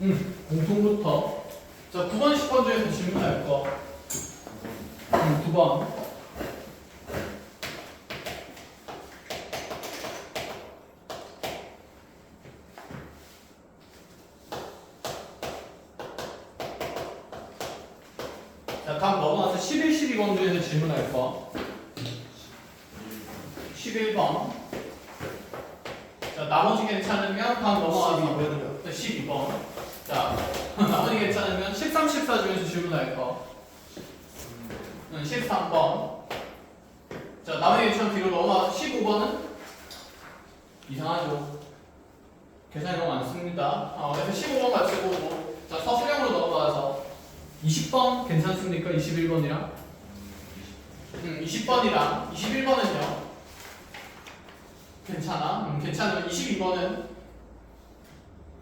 공통부터. 자, 9번, 10번 중에서 질문할 거. 2번. 자, 다음 넘어가서 11, 12번 중에서 질문할 거. 11번. 자, 나머지 괜찮으면 다음 넘어가서 12번. 자, 나머지 괜찮으면 13, 14 중에서 질문할 거. 13번. 자, 나머지 괜찮으면 뒤로 넘어가서 15번은 이상하죠. 계산이 너무 많습니다. 그래서 15번 같이 보고, 자, 서술형으로 넘어가서 20번 괜찮습니까? 21번이랑? 20번이랑 21번은요? 괜찮아? 괜찮으면 22번은?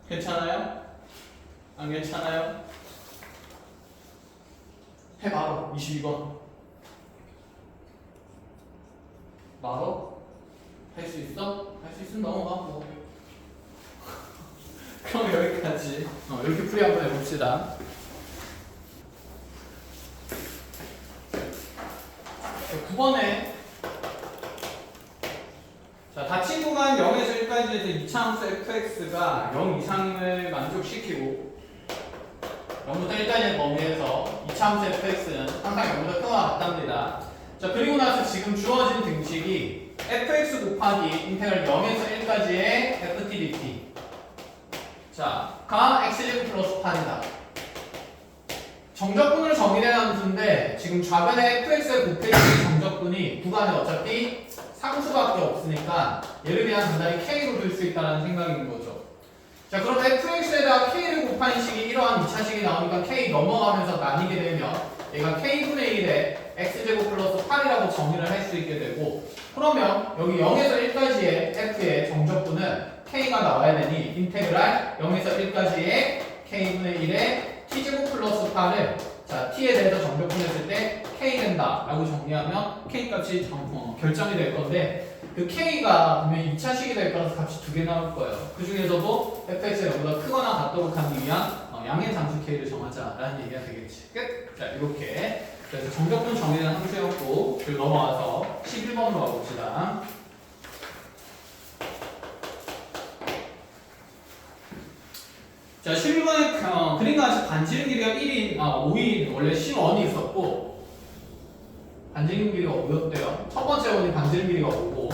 괜찮아요? 안 괜찮아요? 해봐요. 22번. 바로? 할 수 있어? 할 수 있으면 넘어가고. 그럼 여기까지. 이렇게 풀이 한번 해봅시다. 9번에 자, 닫힌 구간 0에서 1까지에서 이차함수 fx가 0 이상을 만족시키고 0부터 1까지의 범위에서 이차함수 fx는 항상 0보다 크거나 같답니다. 자, 그리고 나서 지금 주어진 등식이 fx 곱하기 인테그랄 0에서 1까지의 ft dt 자, 가 x제곱 플러스 8이다. 정적분으로 정의된 함수인데 지금 좌변에 fx에 곱해진 정적분이 구간에 어차피 상수밖에 없으니까 얘를 그냥 단단히 k로 둘 수 있다는 생각인 거죠. 자, 그럼 fx에다가 k를 곱하는 식이 이러한 2차식이 나오니까 k 넘어가면서 나뉘게 되면 얘가 k분의 1에 x제곱 플러스 8이라고 정의를 할 수 있게 되고, 그러면 여기 0에서 1까지의 f의 정적분은 k가 나와야 되니 인테그랄 0에서 1까지의 k분의 1에 t제곱 플러스 8을 자, t에 대해서 정적분했을 때 k 된다 라고 정리하면 k 값이 결정이 될 건데, 그 k가 분명히 2차식이 될 거라서 값이 두 개 나올 거예요. 그 중에서도 fx가 여기보다 크거나 같도록 하기 위한 양의 잠수 k를 정하자라는 얘기가 되겠지. 끝! 자, 이렇게. 그래서 정적분 정의는 함수였고, 그리고 넘어와서 11번으로 가봅시다. 자, 11번에 그림과 같이 반지름 길이가 5인 원래 C1이 있었고 반지름 길이가 5였대요. 첫 번째 원이 반지름 길이가 5고,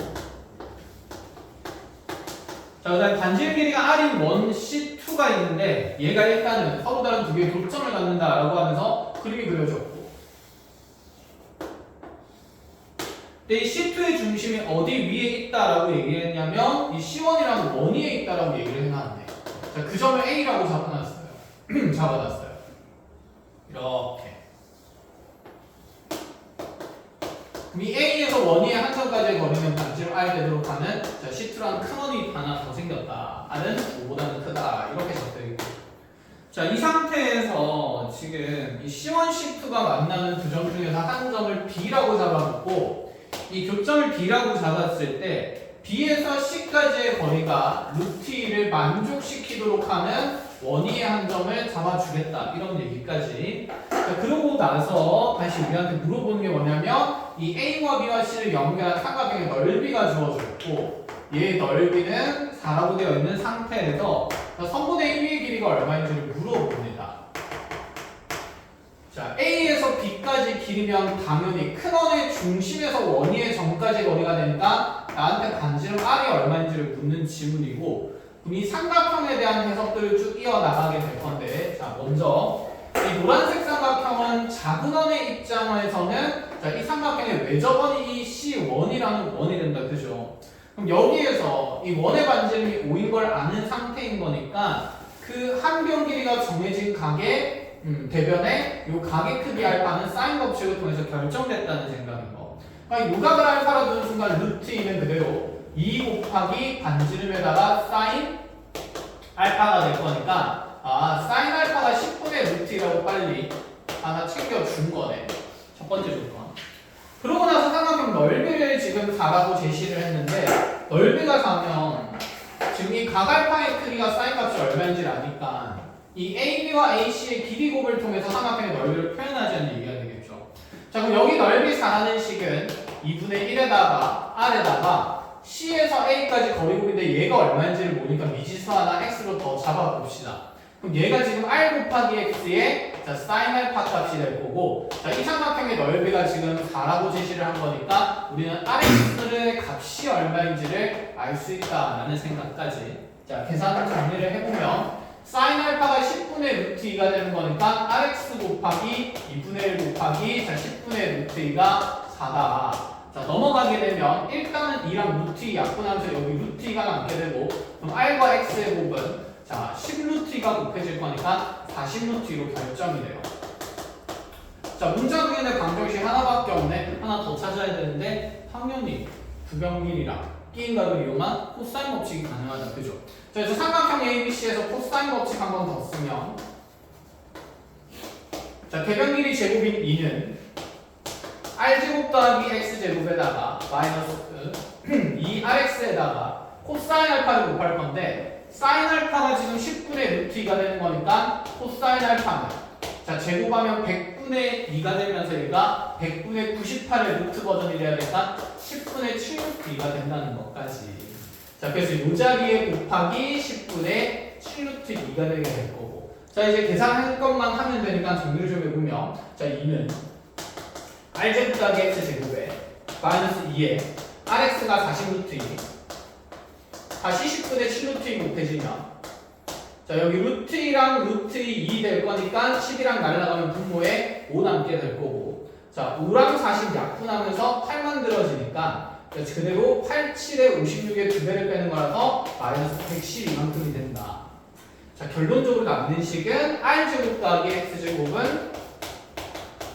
자, 그 다음에 반지름 길이가 R인 원 C2가 있는데 얘가 일단은 서로 다른 두 개의 교점을 갖는다라고 하면서 그림이 그려졌고, 근데 이 C2의 중심이 어디 위에 있다라고 얘기했냐면 이 C1이라는 원 위에 있다라고 얘기를 해놨네. 자, 그 점을 A라고 잡아놨어요. 잡아놨어요. 이렇게. 그럼 이 A에서 원위의 한 점까지의 거리는 반지름 R 되도록 하는 자, C2라는 큰 원이 하나 더 생겼다. R은 5보다는 크다. 이렇게 적혀있고. 자, 이 상태에서 지금 이 C1, C2가 만나는 두 점 중에서 한 점을 B라고 잡아놓고 이 교점을 B라고 잡았을 때 B에서 C까지의 거리가 루트 2를 만족시키도록 하는 원위의 한 점을 잡아주겠다. 이런 얘기까지. 자, 그러고 나서 다시 우리한테 물어보는 게 뭐냐면 이 A와 B와 C를 연결한 삼각형의 넓이가 주어졌고 얘의 넓이는 4라고 되어 있는 상태에서 선분의 1위의 길이가 얼마인지를 물어봅니다. 자, A에서 B까지 길이면 당연히 큰 원의 중심에서 원위의 점까지 거리가 되니까 나한테 반지름 R이 얼마인지를 묻는 지문이고, 그럼 이 삼각형에 대한 해석들을 쭉 이어나가게 될 건데, 자, 먼저 이 노란색 삼각형은 작은 원의 입장에서는 자, 이 삼각형의 외접원이 이 C1이라는 원이 된다. 그죠? 그럼 여기에서 이 원의 반지름이 5인 걸 아는 상태인 거니까 그 한 변 길이가 정해진 각의 대변에 이 각의 크기 알파는 사인 법칙을 통해서 결정됐다는 생각인 거. 그러니까 이 각을 알파로 두는 순간 루트 2는 그대로 2 곱하기 반지름에다가 사인 알파가 될 거니까 사인 알파가 10분의 루트 2라고 빨리 하나 챙겨준 거네. 첫 번째 조건. 그러고 나서 삼각형 넓이를 지금 4라고 제시를 했는데 넓이가 4면 지금 이 각 알파의 크기가 사인 값이 얼마인지 아니까 이 AB와 AC의 길이 곱을 통해서 삼각형의 넓이를 표현하자는 얘기가 되겠죠. 자, 그럼 여기 넓이 4라는 식은 2분의 1에다가 R에다가 C에서 A까지 거리곱인데 얘가 얼마인지를 모르니까 미지수 하나 X로 더 잡아봅시다. 그럼 얘가 지금 R 곱하기 X의 자, sin 알파 값이 될 거고, 자, 이 삼각형의 넓이가 지금 4라고 제시를 한 거니까 우리는 RX의 값이 얼마인지를 알 수 있다라는 생각까지. 자, 계산을 정리를 해보면 sin 알파가 10분의 루트 2가 되는 거니까 RX 곱하기 2분의 1 곱하기 자, 10분의 루트 2가 4다. 자, 넘어가게 되면 일단은 2랑 루트 2 약분하면서 여기 루트 2가 남게 되고, 그럼 R과 X의 곱은 자, 10루트 2가 곱해질 거니까 40루트 2로 결정이 돼요. 자, 문자 중에는 방정식 하나밖에 없네. 하나 더 찾아야 되는데 당연히 부경밀이랑 끼인각을 이용한 코사인 법칙이 가능하다. 그죠? 자, 그래서 삼각형 ABC에서 코사인 법칙 한 번 더 쓰면 자, 대변길이 제곱인 2는 R제곱 더하기 X제곱에다가 마이너스 2RX에다가 코사인 알파를 곱할 건데 사인 알파가 지금 10분의 루트 2가 되는 거니까 코사인 알파는 자, 제곱하면 100분의 2가 되면서 얘가 100분의 98의 루트 버전이 돼야 되니까 10분의 7 루트 2가 된다는 것까지. 자, 그래서 요 자리에 곱하기 10분의 7 루트 2가 되게 될 거고. 자, 이제 계산할 것만 하면 되니까 정리를 좀 해보면 자, 2는 R제곱 더하기 X제곱에 마이너스 2에 RX가 40 루트 2 다시 10분의 7루트 2 곱해지면 자, 여기 루트 2랑 루트 2 될 거니까 10이랑 날라가면 분모에 5 남게 될 거고, 자, 5랑 40 약분하면서 8 만들어지니까 그대로 8, 7에 56의 2배를 빼는 거라서 마이너스 112만큼이 된다. 자, 결론적으로 남는 식은 R제곱 더하기 X제곱은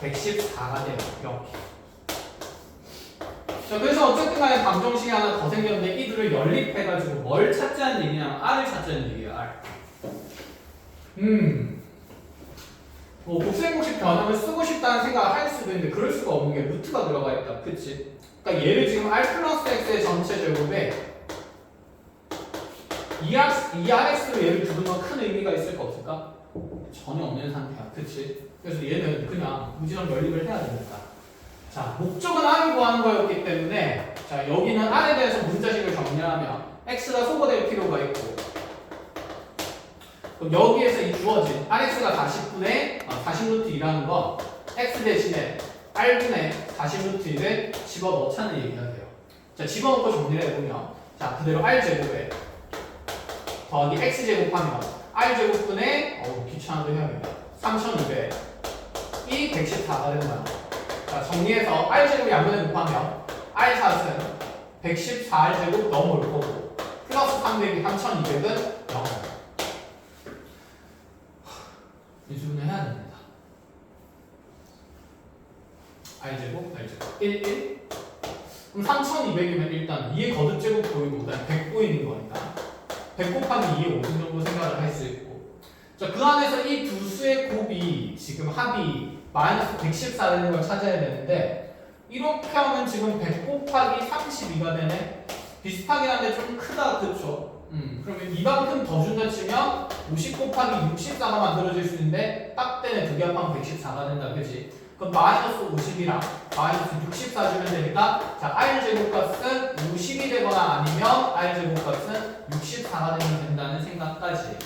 114가 돼요. 이렇게. 자, 그래서 어쨌든 간에 방정식이 하나 더 생겼는데 이 둘을 연립해가지고 뭘 찾자는 얘기냐? R을 찾자는 얘기야. R. 뭐 곱셈공식 변형을 쓰고 싶다는 생각을 할 수도 있는데 그럴 수가 없는 게 루트가 들어가 있다. 그치? 그러니까 얘를 지금 R 플러스 X의 전체 제곱에 2RX로 얘를 두는 건 큰 의미가 있을까 없을까? 전혀 없는 상태야. 그치? 그래서 얘는 그냥 무지성 연립을 해야 됩니다. 자, 목적은 R을 구하는 거였기 때문에 자, 여기는 R에 대해서 문자식을 정리하면 X가 소거될 필요가 있고, 그럼 여기에서 이 주어진 RX가 40분의 40루트 2라는 건 X 대신에 R분의 40루트 1을 집어넣자는 얘기가 돼요. 자, 집어넣고 정리를 해보면 자, 그대로 R제곱에 더하기 X제곱하면 R제곱분의 귀찮아도 해야겠다. 3200 이 114가 된다. 자, 정리해서 R제곱 양변에 곱하면 R4는 114R제곱 넘어올 거고 플러스 300이 3200은 0. 인수분해 해야 됩니다. R제곱, R제곱 1, 1 그럼 3200이면 일단 2의 거듭제곱 보이고 그다음에 100 보이는 거니까 100 곱하기 2의 5분 정도 생각을 할 수 있고, 자, 그 안에서 이 두 수의 곱이 지금 합이 마이너스 114 되는 걸 찾아야 되는데 이렇게 하면 지금 100 곱하기 32가 되네. 비슷하긴 한데 좀 크다. 그쵸? 그러면 이만큼 더 준다 치면 50 곱하기 64가 만들어질 수 있는데 딱 때문에 두 개 합하면 114가 된다. 그치? 그럼 마이너스 50이랑 마이너스 64 주면 되니까 자, R제곱 값은 50이 되거나 아니면 R제곱 값은 64가 되면 된다는 생각까지.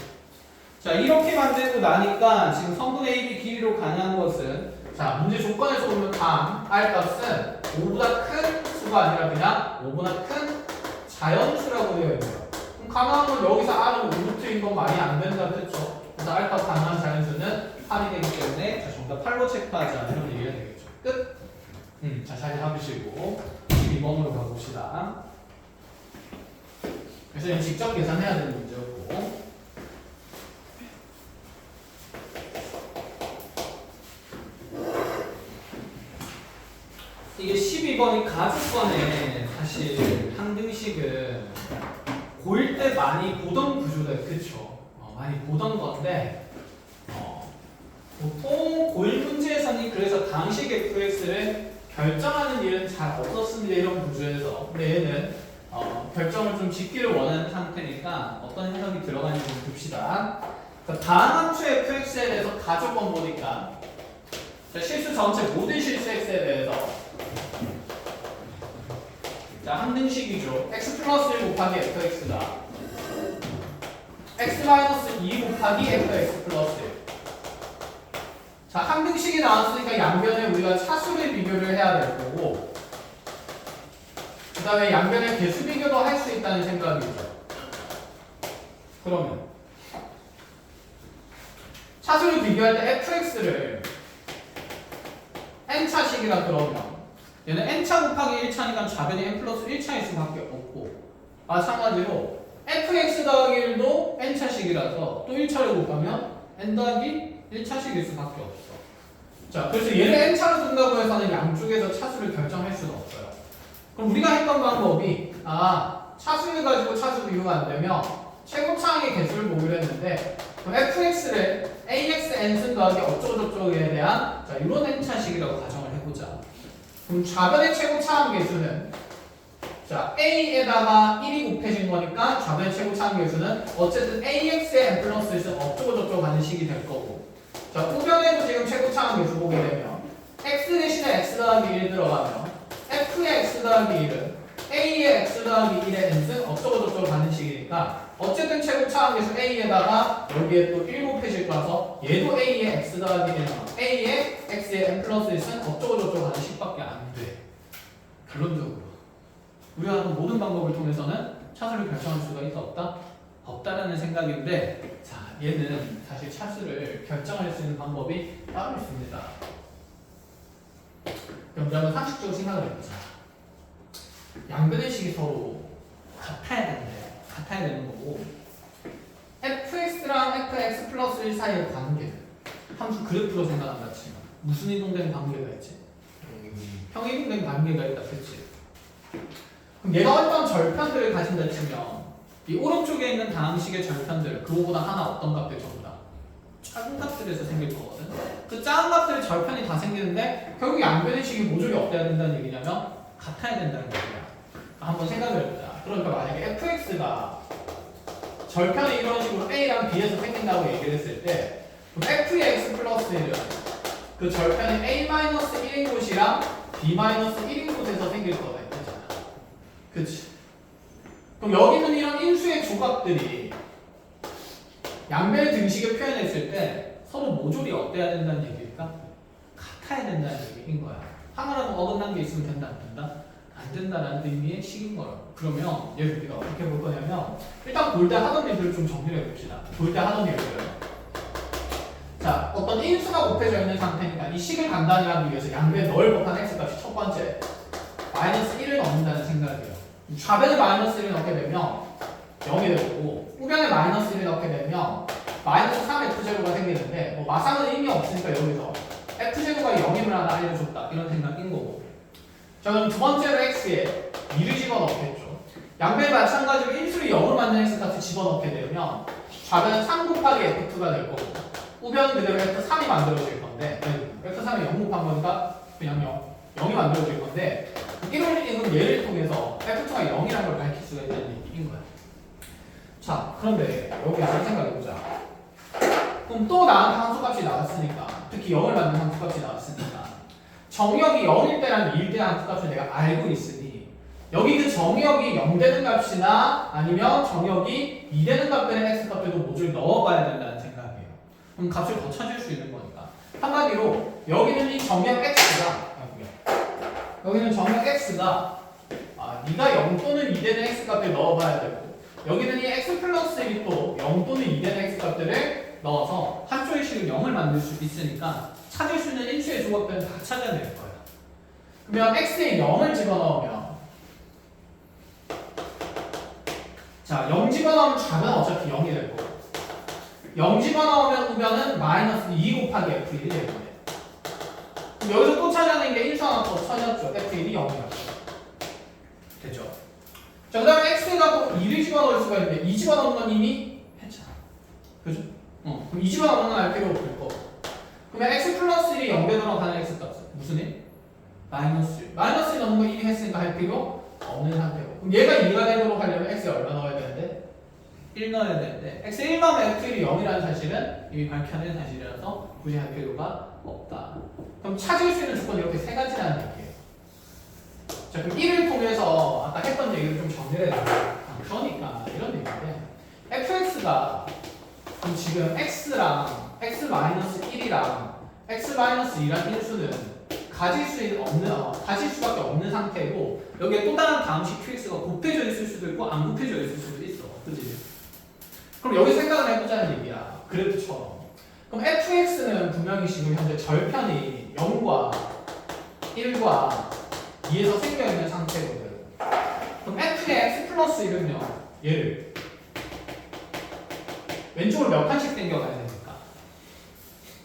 자, 이렇게 만들고 나니까 지금 성분 AB 길이로 가능한 것은 자, 문제 조건에서 보면 단 R 값은 5보다 큰 수가 아니라 그냥 5보다 큰 자연수라고 되어 있네요. 그럼 가능한 건 여기서 R은 5루트인 건 말이 안 된다. 그렇죠? 그래서 R 값 가능한 자연수는 8이 되기 때문에 자, 정답 8로 체크하자. 이런 얘기가 되겠죠. 끝! 자, 잘 해보시고 12번으로 가봅시다. 그래서 직접 계산해야 되는 문제였고, 이게 12번이 가주권에 사실 항등식은 고1 때 많이 보던 구조다. 그쵸? 많이 보던 건데 보통 고1 문제에서는 그래서 당식 fx를 결정하는 일은 잘 없었습니다. 이런 구조에서. 근데 얘는 결정을 좀 짓기를 원하는 상태니까 어떤 해석이 들어가는지 좀 봅시다. 다음 함수 fx에 대해서 다 조건 보니까 자, 실수 전체 모든 실수 x에 대해서 자, 항등식이죠. x 플러스 1 곱하기 fx가 x 마이너스 2 곱하기 fx 플러스 1. 자, 항등식이 나왔으니까 양변에 우리가 차수를 비교를 해야 될 거고 그 다음에 양변의 개수 비교도 할 수 있다는 생각이죠. 그러면 차수를 비교할 때 fx를 n차식이라 그러면 얘는 n차 곱하기 1차니까 좌변이 n 플러스 1차일 수밖에 없고 마찬가지로 fx 더하기 1도 n차식이라서 또 1차를 곱하면 n 더하기 1차식일 수밖에 없어. 자, 그래서 얘를 n차로 둔다고 해서는 양쪽에서 차수를 결정할 수는 없어요. 그럼 우리가 했던 방법이 차수를 가지고 차수 비교가 안 되면 최고차항의 개수를 보기로 했는데 그럼 fx를 ax n승 더하기 어쩌고저쩌고에 대한 자, 이런 n차식이라고 가정을 해보자. 그럼 좌변의 최고차항 개수는 자, a에다가 1이 곱해진 거니까 좌변의 최고차항 개수는 어쨌든 ax의 n 플러스 1은 어쩌고저쩌고 하는 식이 될 거고 자, 우변에도 지금 최고차항 개수 보게 되면 x 대신에 x 더하기 1 들어가면 f의 x 더하기 1은 a의 x 더하기 1의 n승 어쩌고저쩌고 가는 식이니까 어쨌든 최고차항 개수 a에다가 여기에 또 1 곱해질 거라서 얘도 a의 x 더하기 1은 a의 x의 n 플러스 1은 어쩌고저쩌고 가는 식밖에 안 돼. 결론적으로 우리가 하는 모든 방법을 통해서는 차수를 결정할 수가 있다 없다? 없다라는 생각인데 자, 얘는 사실 차수를 결정할 수 있는 방법이 따로 있습니다. 그럼 우리 한번 상식적으로 생각을 해보자. 양변의 식이 서로 같아야 되는 거고 fx랑 fx 플러스 1 사이의 관계는 함수 그래프로 생각한다 치면 무슨 이동된 관계가 있지? 평이동된 관계가 있다, 그치? 그럼 얘가 어떤 절편들을 가진다 치면 이 오른쪽에 있는 다항식의 절편들 그거보다 하나 어떤 값들 전부 다 작은 값들에서 생길 거거든. 그 작은 값들의 절편이 다 생기는데 결국 양변의 식이 모조리 어때야 된다는 얘기냐면 같아야 된다는 얘기야. 한번 생각을 해보자. 그러니까 만약에 fx가 절편이 이런 식으로 a랑 b에서 생긴다고 얘기를 했을 때 그럼 f의 x 플러스 1은 그 절편이 a-1인 곳이랑 b-1인 곳에서 생길 거다 이거잖아. 그치? 그럼 여기는 이런 인수의 조각들이 양변의 등식을 표현했을 때 서로 모조리 어때야 된다는 얘기일까? 같아야 된다는 얘기인 거야. 하나라도 어긋난 게 있으면 된다 안 된다? 안 된다라는 의미의 식인 거예요. 그러면 얘를 우리가 어떻게 볼 거냐면 일단 볼 때 하던 일들을 좀 정리를 해봅시다. 볼 때 하던 일들. 자, 어떤 인수가 곱해져 있는 상태니까 이 식을 간단히 하기 위해서 양변에 넣을 법한 x값이 첫 번째 마이너스 1을 넣는다는 생각이에요. 좌변에 마이너스 1을 넣게 되면 0이 되고 우변에 마이너스 1을 넣게 되면 마이너스 3f제로가 생기는데 뭐 마상은 의미 없으니까 여기서 f제로가 0임을 하나 알려줬다 이런 생각인 거고 자, 그럼 두 번째로 x에 2를 집어넣겠죠. 양변에 마찬가지로 인수를 0으로 만든 x값을 집어넣게 되면 좌변은 3 곱하기 f2가 될 거고 우변은 그대로 f3이 만들어질 건데 f3이 0 곱한 거니까 그냥 0이 만들어질 건데 이런 예를 통해서 f2가 0이라는 걸 밝힐 수가 있다는 얘기인 거야. 자, 그런데 여기 한번 생각해보자. 그럼 또 나한테 함수값이 나왔으니까 특히 0을 만든 함수값이 나왔으니까 정역이 0일 때랑 2일 때랑 함수값을 내가 알고 있으니 여기 그 정역이 0 되는 값이나 아니면 정역이 2 되는 값들의 x값들도 모조리 넣어봐야 된다는 생각이에요. 그럼 값을 더 찾을 수 있는 거니까 한마디로 여기는 이 정역 x가 여기는 정역 x가 네가 0 또는 2 되는 x값을 넣어봐야 되고 여기는 이 x 플러스 1이 또 0 또는 2 되는 x값들을 넣어서 한쪽의 식을 0을 만들 수 있으니까 찾을 수 있는 인수의 조각들은 다 찾아낼 거야. 그러면 x에 0을 집어넣으면 자, 0 집어넣으면 좌변은 어차피 0이 될 거고 0 집어넣으면 우변은 마이너스 2 곱하기 f1이 될 거예요. 그럼 여기서 또 찾아낸 게 1수 하나 더 찾았죠. f1이 0이었죠. 됐죠? 자, 그 다음에 x가 또 2를 집어넣을 수가 있는데 2 집어넣는 건 이미 했잖아. 그죠? 그럼 2 집어넣는 건 알 필요 없을 거고 그러면 x 플러스 1이 0 되도록 하는 x값은 무슨 일? 마이너스 1. 마이너스 1 넣는 거 이미 했으니까 할 필요 없는 상태고 그럼 얘가 2가 되도록 하려면 x에 얼마 넣어야 되는데? 1 넣어야 되는데 x 1 넣으면 f1이 0이라는 사실은 이미 밝혀낸 사실이라서 굳이 할 필요가 없다. 그럼 찾을 수 있는 조건이 이렇게 세 가지라는 얘기예요. 자, 그럼 1을 통해서 아까 했던 얘기를 좀 정리를 해볼게요. 그러니까 이런 얘기인데 fx가 그럼 지금 x랑 x-1이랑 x-2란 인수는 가질 수밖에 없는 상태고 여기에 또 다른 다음식 qx가 곱해져 있을 수도 있고 안 곱해져 있을 수도 있어. 그치? 그럼 여기 생각을 해보자는 얘기야. 그래프처럼. 그럼 fx는 분명히 지금 현재 절편이 0과 1과 2에서 생겨있는 상태거든. 그럼 f의 x 플러스 1은요. 얘를 왼쪽으로 몇 칸씩 당겨가야 되니까?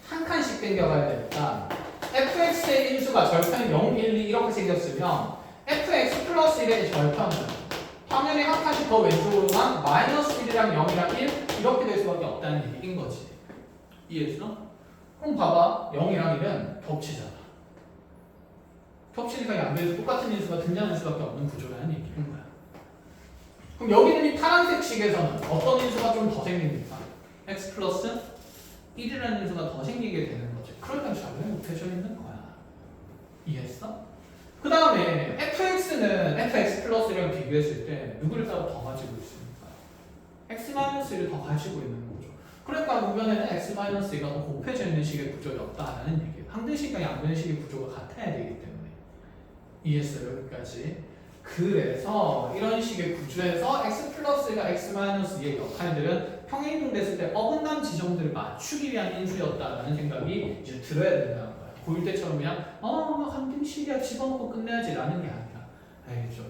한 칸씩 당겨가야 되니까 fx의 인수가 절편이 0, 1, 2 이렇게 생겼으면 fx 플러스 1의 절편은 당연히 한 칸씩 더 왼쪽으로만 마이너스 1이랑 0이랑 1 이렇게 될 수밖에 없다는 얘기인 거지. 이해했어? 그럼 봐봐. 0이랑 1은 겹치잖아. 겹치니까 양변에서 똑같은 인수가 등장할 수밖에 없는 구조라는 얘기인 거야. 그럼 여기는 이 파란색 식에서는 어떤 인수가 좀 더 생깁니까? x 플러스 1이라는 인수가 더 생기게 되는 거지. 그러니까 좌변에 곱해져 있는 거야. 이해했어? 그 다음에 fx는 fx 플러스 1이랑 비교했을 때 누구를 더 가지고 있습니까? x-1을 더 가지고 있는 거죠. 그러니까 우변에는 x-2가 더 곱해져 있는 식의 구조였다라는 얘기예요. 항등식과 양변식의 구조가 같아야 되기 때문에. 이해했어요? 여기까지. 그래서 이런 식의 구조에서 x 플러스가 x-2의 역할들은 평행이동됐을 때 어긋남 지점들을 맞추기 위한 인수였다라는 생각이 이제 들어야 된다는 거야. 고일 때처럼 그냥 막 항등식이야 집어넣고 끝내야지 라는 게 아니라 알겠죠?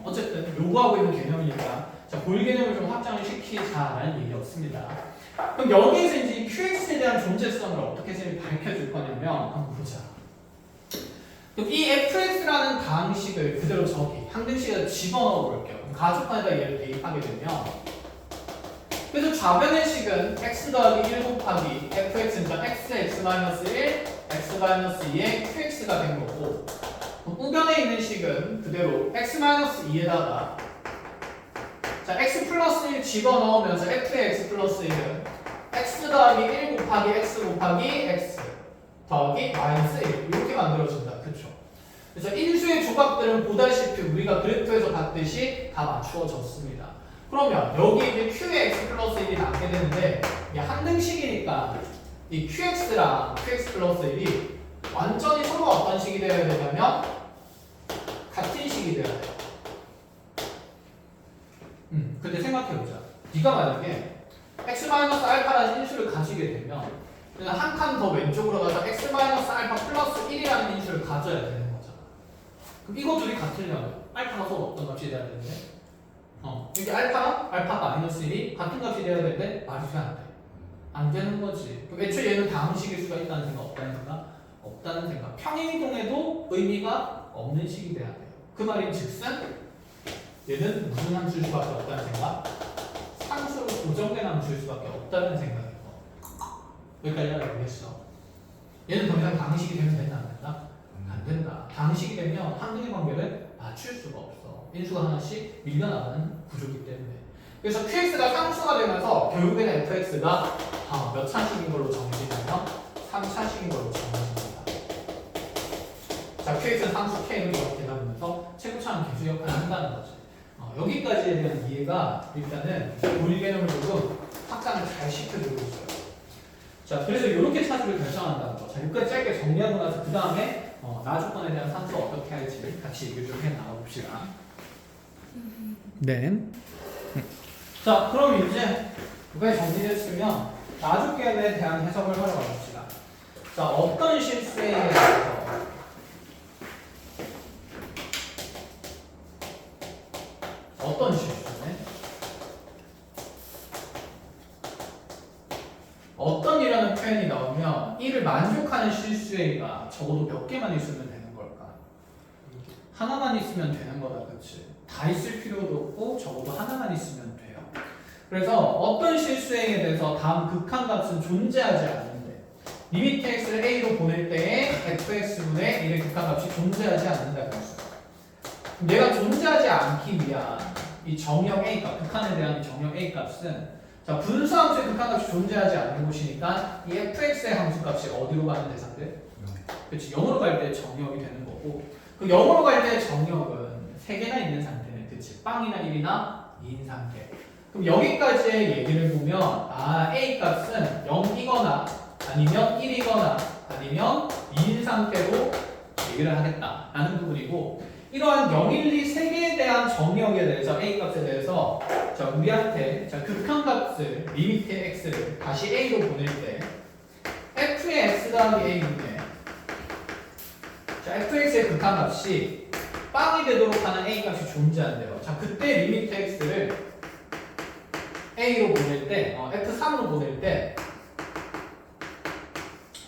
어쨌든 요구하고 있는 개념이니까 자 고일 개념을 좀 확장을 시키자라는 얘기였습니다. 그럼 여기에서 이제 이 QX에 대한 존재성을 어떻게 쌤이 밝혀줄 거냐면 한번 보자. 그럼 이 fx라는 다항식을 그대로 저기 항등식에다 집어넣어 볼게요. 가족판에다 얘를 대입하게 되면 그래서 좌변의 식은 x 더하기 1 곱하기 fx니까 x, x-1, x-2의 qx가 된 거고 우변에 있는 식은 그대로 x-2에다가 자 x 플러스 1 집어넣으면서 f의 x 플러스 1은 x 더하기 1 곱하기 x 곱하기 x 더하기 마이너스 1 이렇게 만들어진다. 그쵸? 그래서 인수의 조각들은 보다시피 우리가 그래프에서 봤듯이 다 맞추어졌습니다. 그러면 여기 이제 q의 x 플러스 1이 남게 되는데 이게 항등식이니까 이 qx랑 qx 플러스 1이 완전히 서로 어떤 식이 되어야 되냐면 같은 식이 되어야 돼요. 근데 생각해보자. 네가 만약에 x-알파라는 인수를 가지게 되면 한 칸 더 왼쪽으로 가서 x-알파 플러스 1이라는 인수를 가져야 되는 거잖아. 그럼 이거 둘이 같으려면 알파가 서로 어떤 값이 돼야 되는데? 이게 알파랑 알파 마이너스 1이 같은 값이 돼야 되는데 말이 돼 안 돼? 안 되는 거지. 그럼 애초에 얘는 다항식일 수가 있다는 생각 없다는 생각? 없다는 생각. 평행이동에도 의미가 없는 식이 돼야 돼요. 그 말인 즉슨 얘는 무슨 함수일 수밖에 없다는 생각? 상수로 고정된 함수일 수밖에 없다는 생각이고. 여기까지 알겠어. 얘는 더 이상 다항식이 되면 된다 안 된다? 안 된다. 다항식이 되면 항등의 관계를 맞출 수가 없어. 인수가 하나씩 밀려나가는 구조이기 때문에. 그래서 qx가 상수가 되면서 결국에는 fx가 몇 차식인 걸로 정해지냐면 3차식인 걸로 정해집니다. 자, qx는 상수 k를 이렇게 나누면서 최고차는 계수 역할을 한다는 거지. 여기까지에 대한 이해가 일단은 고일 개념을 조금 확장을 잘 시켜주고 있어요. 자, 그래서 이렇게 차수를 결정한다는 거. 자, 여기까지 짧게 정리하고 나서 그 다음에 나조건에 대한 상수 어떻게 할지 같이 얘기를 좀 해 나가봅시다. 네. 자, 그럼 이제 그게 정리됐으면 나조건에 대한 해석을 하러 가봅시다. 자, 어떤 실수에 의해서 어떤 실수네? 어떤 이라는 표현이 나오면 이를 만족하는 실수에가 적어도 몇 개만 있으면 되는 걸까? 하나만 있으면 되는 거다, 그렇지? 다 있을 필요도 없고 적어도 하나만 있으면 돼요. 그래서 어떤 실수행에 대해서 다음 극한값은 존재하지 않는데 리미트 x를 a로 보낼 때에 fx분의 1의 극한값이 존재하지 않는다고 했어요. 얘가 존재하지 않기 위한 이 이 정역 A 값, 극한에 대한 이 정역 A 값은 자 분수함수의 극한값이 존재하지 않는 곳이니까 이 fx의 함수값이 어디로 가는 대상들? 그렇지 0으로 갈 때 정역이 되는 거고 그 0으로 갈 때 정역은 3개나 있는 상태는 그렇지 빵이나 1이나 2인 상태. 그럼 여기까지의 얘기를 보면 아 A 값은 0이거나 아니면 1이거나 아니면 2인 상태로 얘기를 하겠다라는 부분이고 이러한 0, 1, 2, 3개에 대한 정역에 대해서 A 값에 대해서 자 우리한테 자 극한값을 리미트 x를 다시 A로 보낼 때 f의 x 더하기 A인데 자 fx의 극한값이 빵이 되도록 하는 A 값이 존재한대요. 자 그때 리미트 x를 A로 보낼 때 F3으로 보낼 때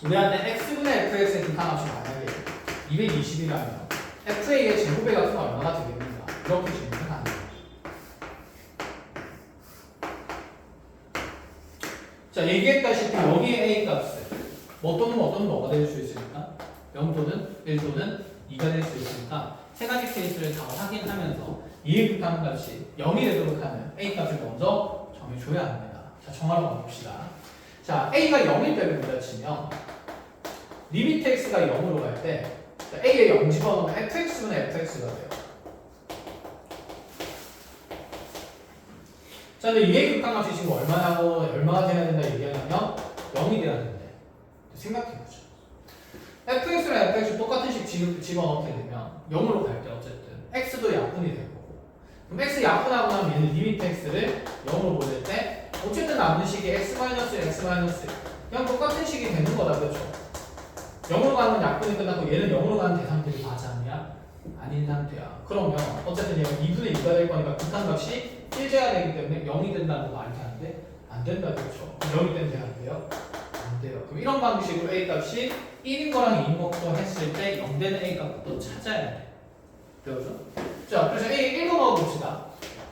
우리한테 x분의 fx의 극한값이 만약에 220이라면 fa의 제곱의 값은 얼마가 되겠는가 이렇게 질문을 하는 거죠. 자 얘기했다시피 여기에 A 값은 뭐 또는 뭐가 될 수 있으니까 0 또는 1 또는 2가 될 수 있으니까 세 가지 케이스를 다 확인하면서 이의 극한값이 0이 되도록 하는 A 값을 먼저 정해줘야 합니다. 자 정하러 가봅시다. 자 A가 0일 때를 보자 치면 리미트 x가 0으로 갈 때 A에 0 집어넣으면 fx분의 fx가 돼요. 자 근데 이의 극한값이 지금 얼마가 돼야 된다 얘기하냐면 0이 돼야 되는데 생각해보죠. fx랑 fx 똑같은 식 집어넣게 되면 0으로 갈 때 어쨌든 x도 약분이 될 거고 그럼 x 약분하고 나면 얘는 리미트 x를 0으로 보낼 때 어쨌든 남는 식이 x-, 그냥 똑같은 식이 되는 거다 그렇죠? 0으로 가는 건 약분이 끝났고 얘는 0으로 가는 대상들이 맞았냐? 아닌 상태야. 그러면 어쨌든 얘가 2분의 2가 될 거니까 극한값이 1제가 되기 때문에 0이 된다는 거 말이 안 돼? 안 된다 그렇죠? 0이 되면 돼야 안 돼요? 안 돼요. 그럼 이런 방식으로 A 값이 1인 거랑 2인 것부터 했을 때 0 되는 A 값부터 찾아야 돼. 배우죠? 자 그래서 A 1로 넣어봅시다.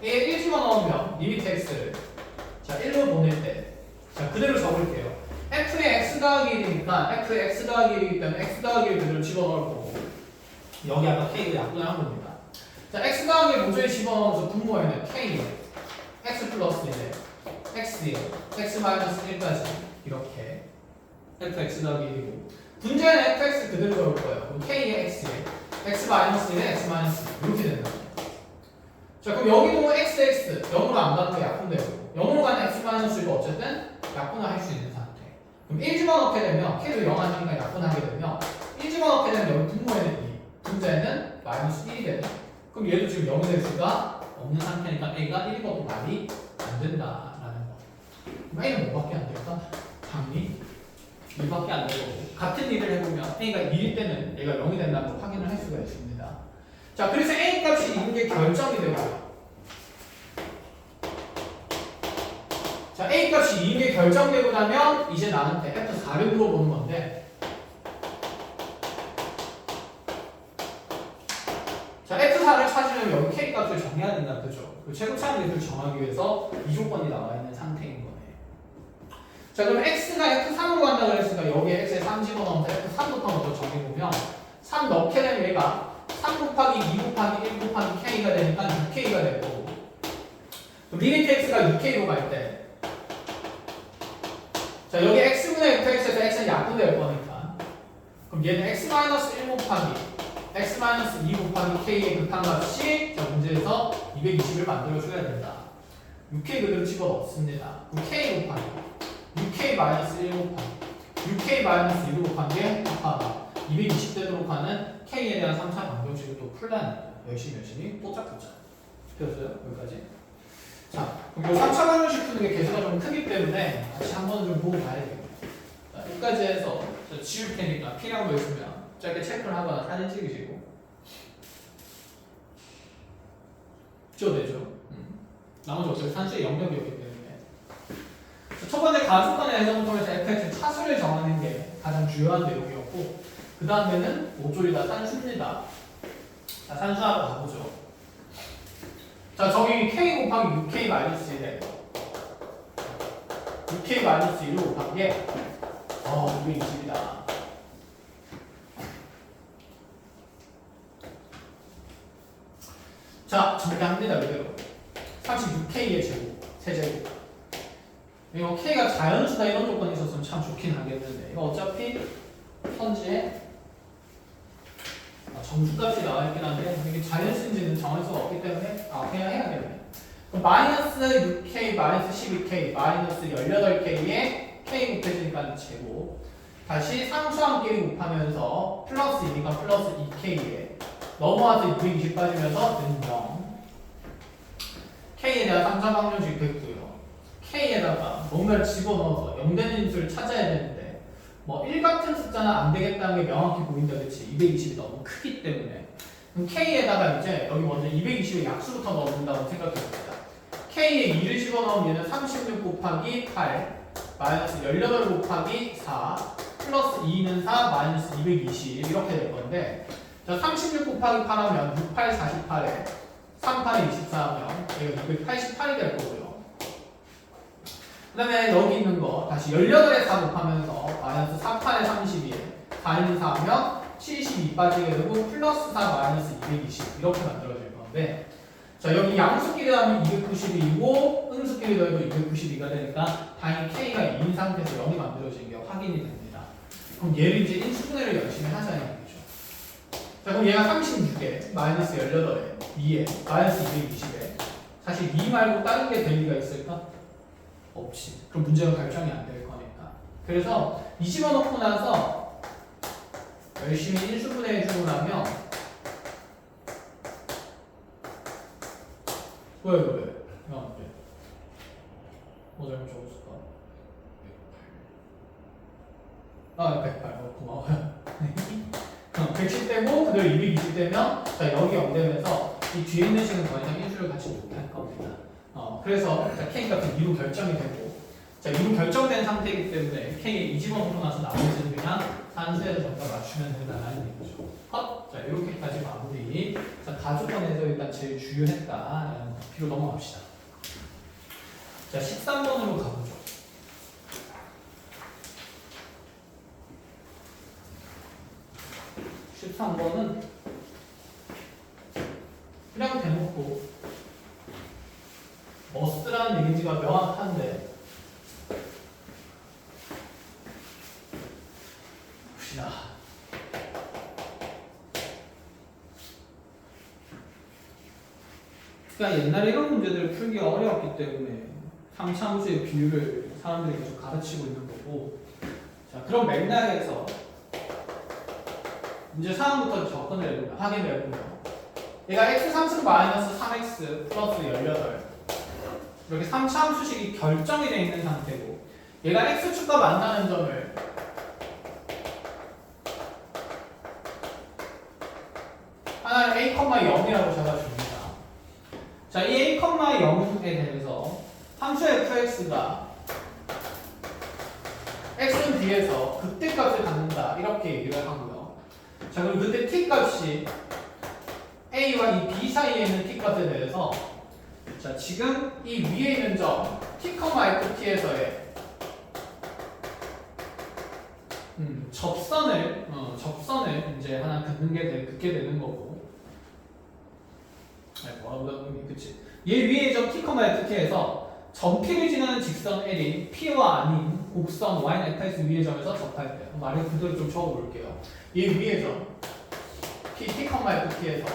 A에 1 집어넣으면 리미트 x를 자 1로 보낼 때 자 그대로 적을게요. f의 x 더하기 1이니까 f의 x 더하기 1이기 때문에 x 더하기 1 그대로 집어넣을 거고 여기 아까 k를 약분한 겁니다. 자 x 더하기 1 모조리 집어넣으면서 분모에는 k x 플러스 1에 x 1, x 마이너스 1까지 이렇게 fx 더하기 1이고 분자에는 fx 그대로 적을 거예요. 그럼 k의 x 1, x 마이너스 1에 x 마이너스 1 이렇게 된다. 자 그럼 여기도 x 0으로 안 가는 게 약분되고 0으로 가는 x 마이너스 1도 어쨌든 약분을 할 수 있는 상태. 그럼 1 집어넣게 되면 k도 0 아니니까 약분하게 되면 1 집어넣게 되면 여기 분모에는 2, 분자에는 마이너스 1이 되네. 그럼 얘도 지금 0이 될 수가 없는 상태니까 A가 1인 것도 말이 안 된다라는 거. 그럼 A는 뭐밖에 안 될까? 당연히 1밖에 안 되고 같은 일을 해보면 A가 2일 때는 얘가 0이 된다는 걸 확인을 할 수가 있습니다. 자 그래서 A 값이 2인 게 결정이 되고 자, A 값이 2인 게 결정되고 나면 이제 나한테 F4를 물어보는 건데 자, F4를 찾으려면 여기 K 값을 정해야 된다, 그죠? 그 최고차항 값을 정하기 위해서 이 조건이 나와 있는 상태인 거네. 자, 그럼 X가 F3으로 간다 그랬으니까 여기에 X에 3 집어넣으면서 F3부터 먼저 정해보면 3 넣게 되면 얘가 3 곱하기 2 곱하기 1 곱하기 K가 되니까 6K가 되고 리미트 X가 2K로 갈 때 자 여기 x분의 fx에서 x는 약분될 거니까 그럼 얘는 x-1 곱하기 x-2 곱하기 k의 극한값이 자 문제에서 220을 만들어줘야 된다. 6k 그대로 집어넣습니다. 그럼 k 곱하기 6k-1 곱하기 6k-1을 곱한 게 합하가 220 되도록 하는 k에 대한 3차 방정식을 또 풀라는 거예요. 열심히 뽀짝뽀짝 되었어요? 여기까지? 자, 그럼 이 3차 방정식 푸는 게 개수가 좀 크기 때문에 같이 한번 좀 보고 가야 되겠네요. 자, 여기까지 해서 지울 테니까 필요한 거 있으면 짧게 체크를 하거나 사진 찍으시고 지워도 되죠? 나머지 어차피 산수의 영역이었기 때문에 첫 번째 가속관의 해석을 통해서 fx의 차수를 정하는 게 가장 중요한 내용이었고 그 다음에는 모조리 다 산수입니다. 자, 산수하러 가보죠. 자, 저기 k 곱하기 6k 마이너스 1에 6k 마이너스 1을 곱한 게 220이다. 자, 정리합니다. 그대로. K가 자연수다 이런 조건이 있었으면 참 좋긴 하겠는데 이거 어차피 선지에 정수값이 나와 있긴 한데 이게 자연수인지는 정할 수가 없기 때문에 그냥 해야겠네. 그럼 마이너스 6K, 마이너스 12K, 마이너스 18K에 K 곱해지니까 제곱. 다시 상수함끼리 곱하면서 플러스 2니까 플러스 2K에 넘어와서 220 빠지면서 는 0. K에 대한 상수 확률식 됐고요. K에다가 뭔가를 집어넣어서 0 되는 인수를 찾아야 되는데 뭐 1 같은 숫자는 안 되겠다는 게 명확히 보인다, 그치? 220이 너무 크기 때문에. 그럼 K에다가 이제 여기 먼저 220의 약수부터 넣는다고 생각해 봅니다. K에 2를 집어넣으면 얘는 36 곱하기 8 마이너스 18 곱하기 4 플러스 2는 4 마이너스 220 이렇게 될 건데 자, 36 곱하기 8 하면 68, 48에 38에 24하면 얘가 288이 될 거고요. 그 다음에 여기 있는 거 다시 18에 4 곱하면서 마이너스 48에 32에 4는 4하면 72 빠지게 되고 플러스 4 마이너스 220 이렇게 만들어질 건데 자, 여기 양수끼리 하면 292이고 음수끼리 더해도 292가 되니까 당연히 K가 2인 상태에서 0이 만들어진 게 확인이 됩니다. 그럼 얘를 이제 인수분해를 열심히 하자는 얘기죠. 자, 그럼 얘가 36에 마이너스 18에 2에 마이너스 220에 사실 2 말고 다른 게 될 리가 있을까? 없지. 그럼 문제가 결정이 안 될 거니까. 그래서 이 집어넣고 나서 열심히 인수분해 해주고 나면 왜? 뭐 잘못 적었을까? 108. 고마워요. 110 되고 그대로 220 되면 자, 여기 0 되면서 이 뒤에 있는 식은 더 이상 인수를 같이 못할 겁니다. 그래서 자, K 값은 2로 결정이 되고 자, 2로 결정된 상태이기 때문에 K에 2 집어넣고 나서 나머지는 그냥 산수에서 정답 맞추면 된다는 얘기죠. 자, 이렇게까지 마무리. 자, 가조건에서 일단 제일 주요했다라는 비로 넘어갑시다. 자, 13번으로 가보죠. 13번은 그냥 대놓고 머스트라는 얘기가 명확한데 봅시다. 그러니까 옛날에 이런 문제들을 풀기가 어려웠기 때문에 상차함수의 비율을 사람들이 계속 가르치고 있는 거고 자, 그럼 맥락에서 문제 상황부터 접근을 해보면 확인을 해보면 얘가 x3승 마이너스 3x 플러스 18 이렇게 3차함수식이 결정이 되어 있는 상태고 얘가 x축과 만나는 점을 하나를 a, 0이라고 잡아줍니다. 자, 이 a, 0에 대해서 함수 fx가 x는 뒤에서 극대값을 갖는다 이렇게 얘기를 하고요. 자, 그럼 그때 t 값이 a와 이 b 사이에 있는 t 값에 대해서 자, 지금 이 위에 있는 점 t, ft에서의 접선을 이제 하나 긋게 되는 거고. 뭐라고 하면 그치? 얘 위에 점 t, ft에서 점 P를 지나는 직선 L이 P와 아닌 곡선 Y는 fx 위의 점에서 접할 때 말을 그대로 좀 적어볼게요. 얘 위의 점 P, t, ft에서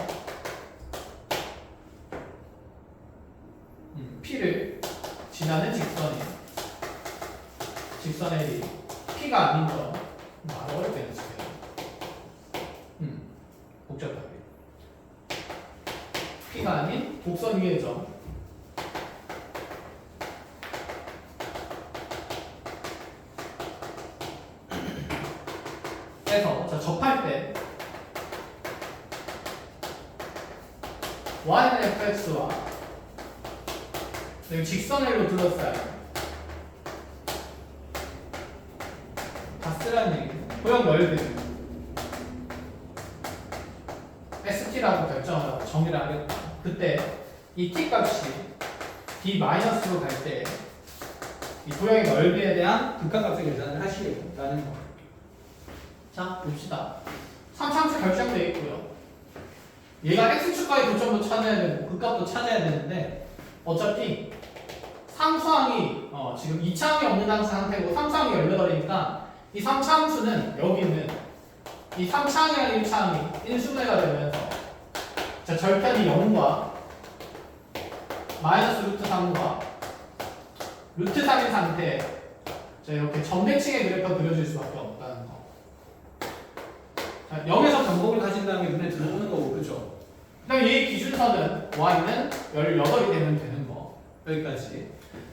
P를 지나는 직선 L이 P가 아닌 점 말 어렵게 해주세요. 복잡하게 P가 아닌 곡선 위의 점 해서 자, 접할 때 Y는 fx와 직선 L로 둘러싸여 다 쓰라는 얘기예요. 고역 넓이 ST라고 결정을 하고 정의를 하겠다. 그때 이 t 값이 b-로 갈 때 이 도형의 넓이에 대한 극한값의 계산을 하시겠다는 거. 자, 봅시다. 3차함수 결정되어 있고요. 얘가 x축과의 교점도 찾아야 되고 극값도 찾아야 되는데 어차피 상수항이 지금 2차항이 없는 상태고 3차항이 열려버리니까 이 3차 함수는 여기 있는 이 3차항이랑 1차항이 인수분해가 되면서 자, 절편이 0과 마이너스 루트 3과 루트 3인 상태에 자, 이렇게 점대칭의 그래프가 그려질 수밖에 없다는 거. 자, 0에서 변곡을 가진다는 게 눈에 들어오는 거고, 그죠? 그 다음에 이 기준선은 y는 18이 되면 되는 거. 여기까지.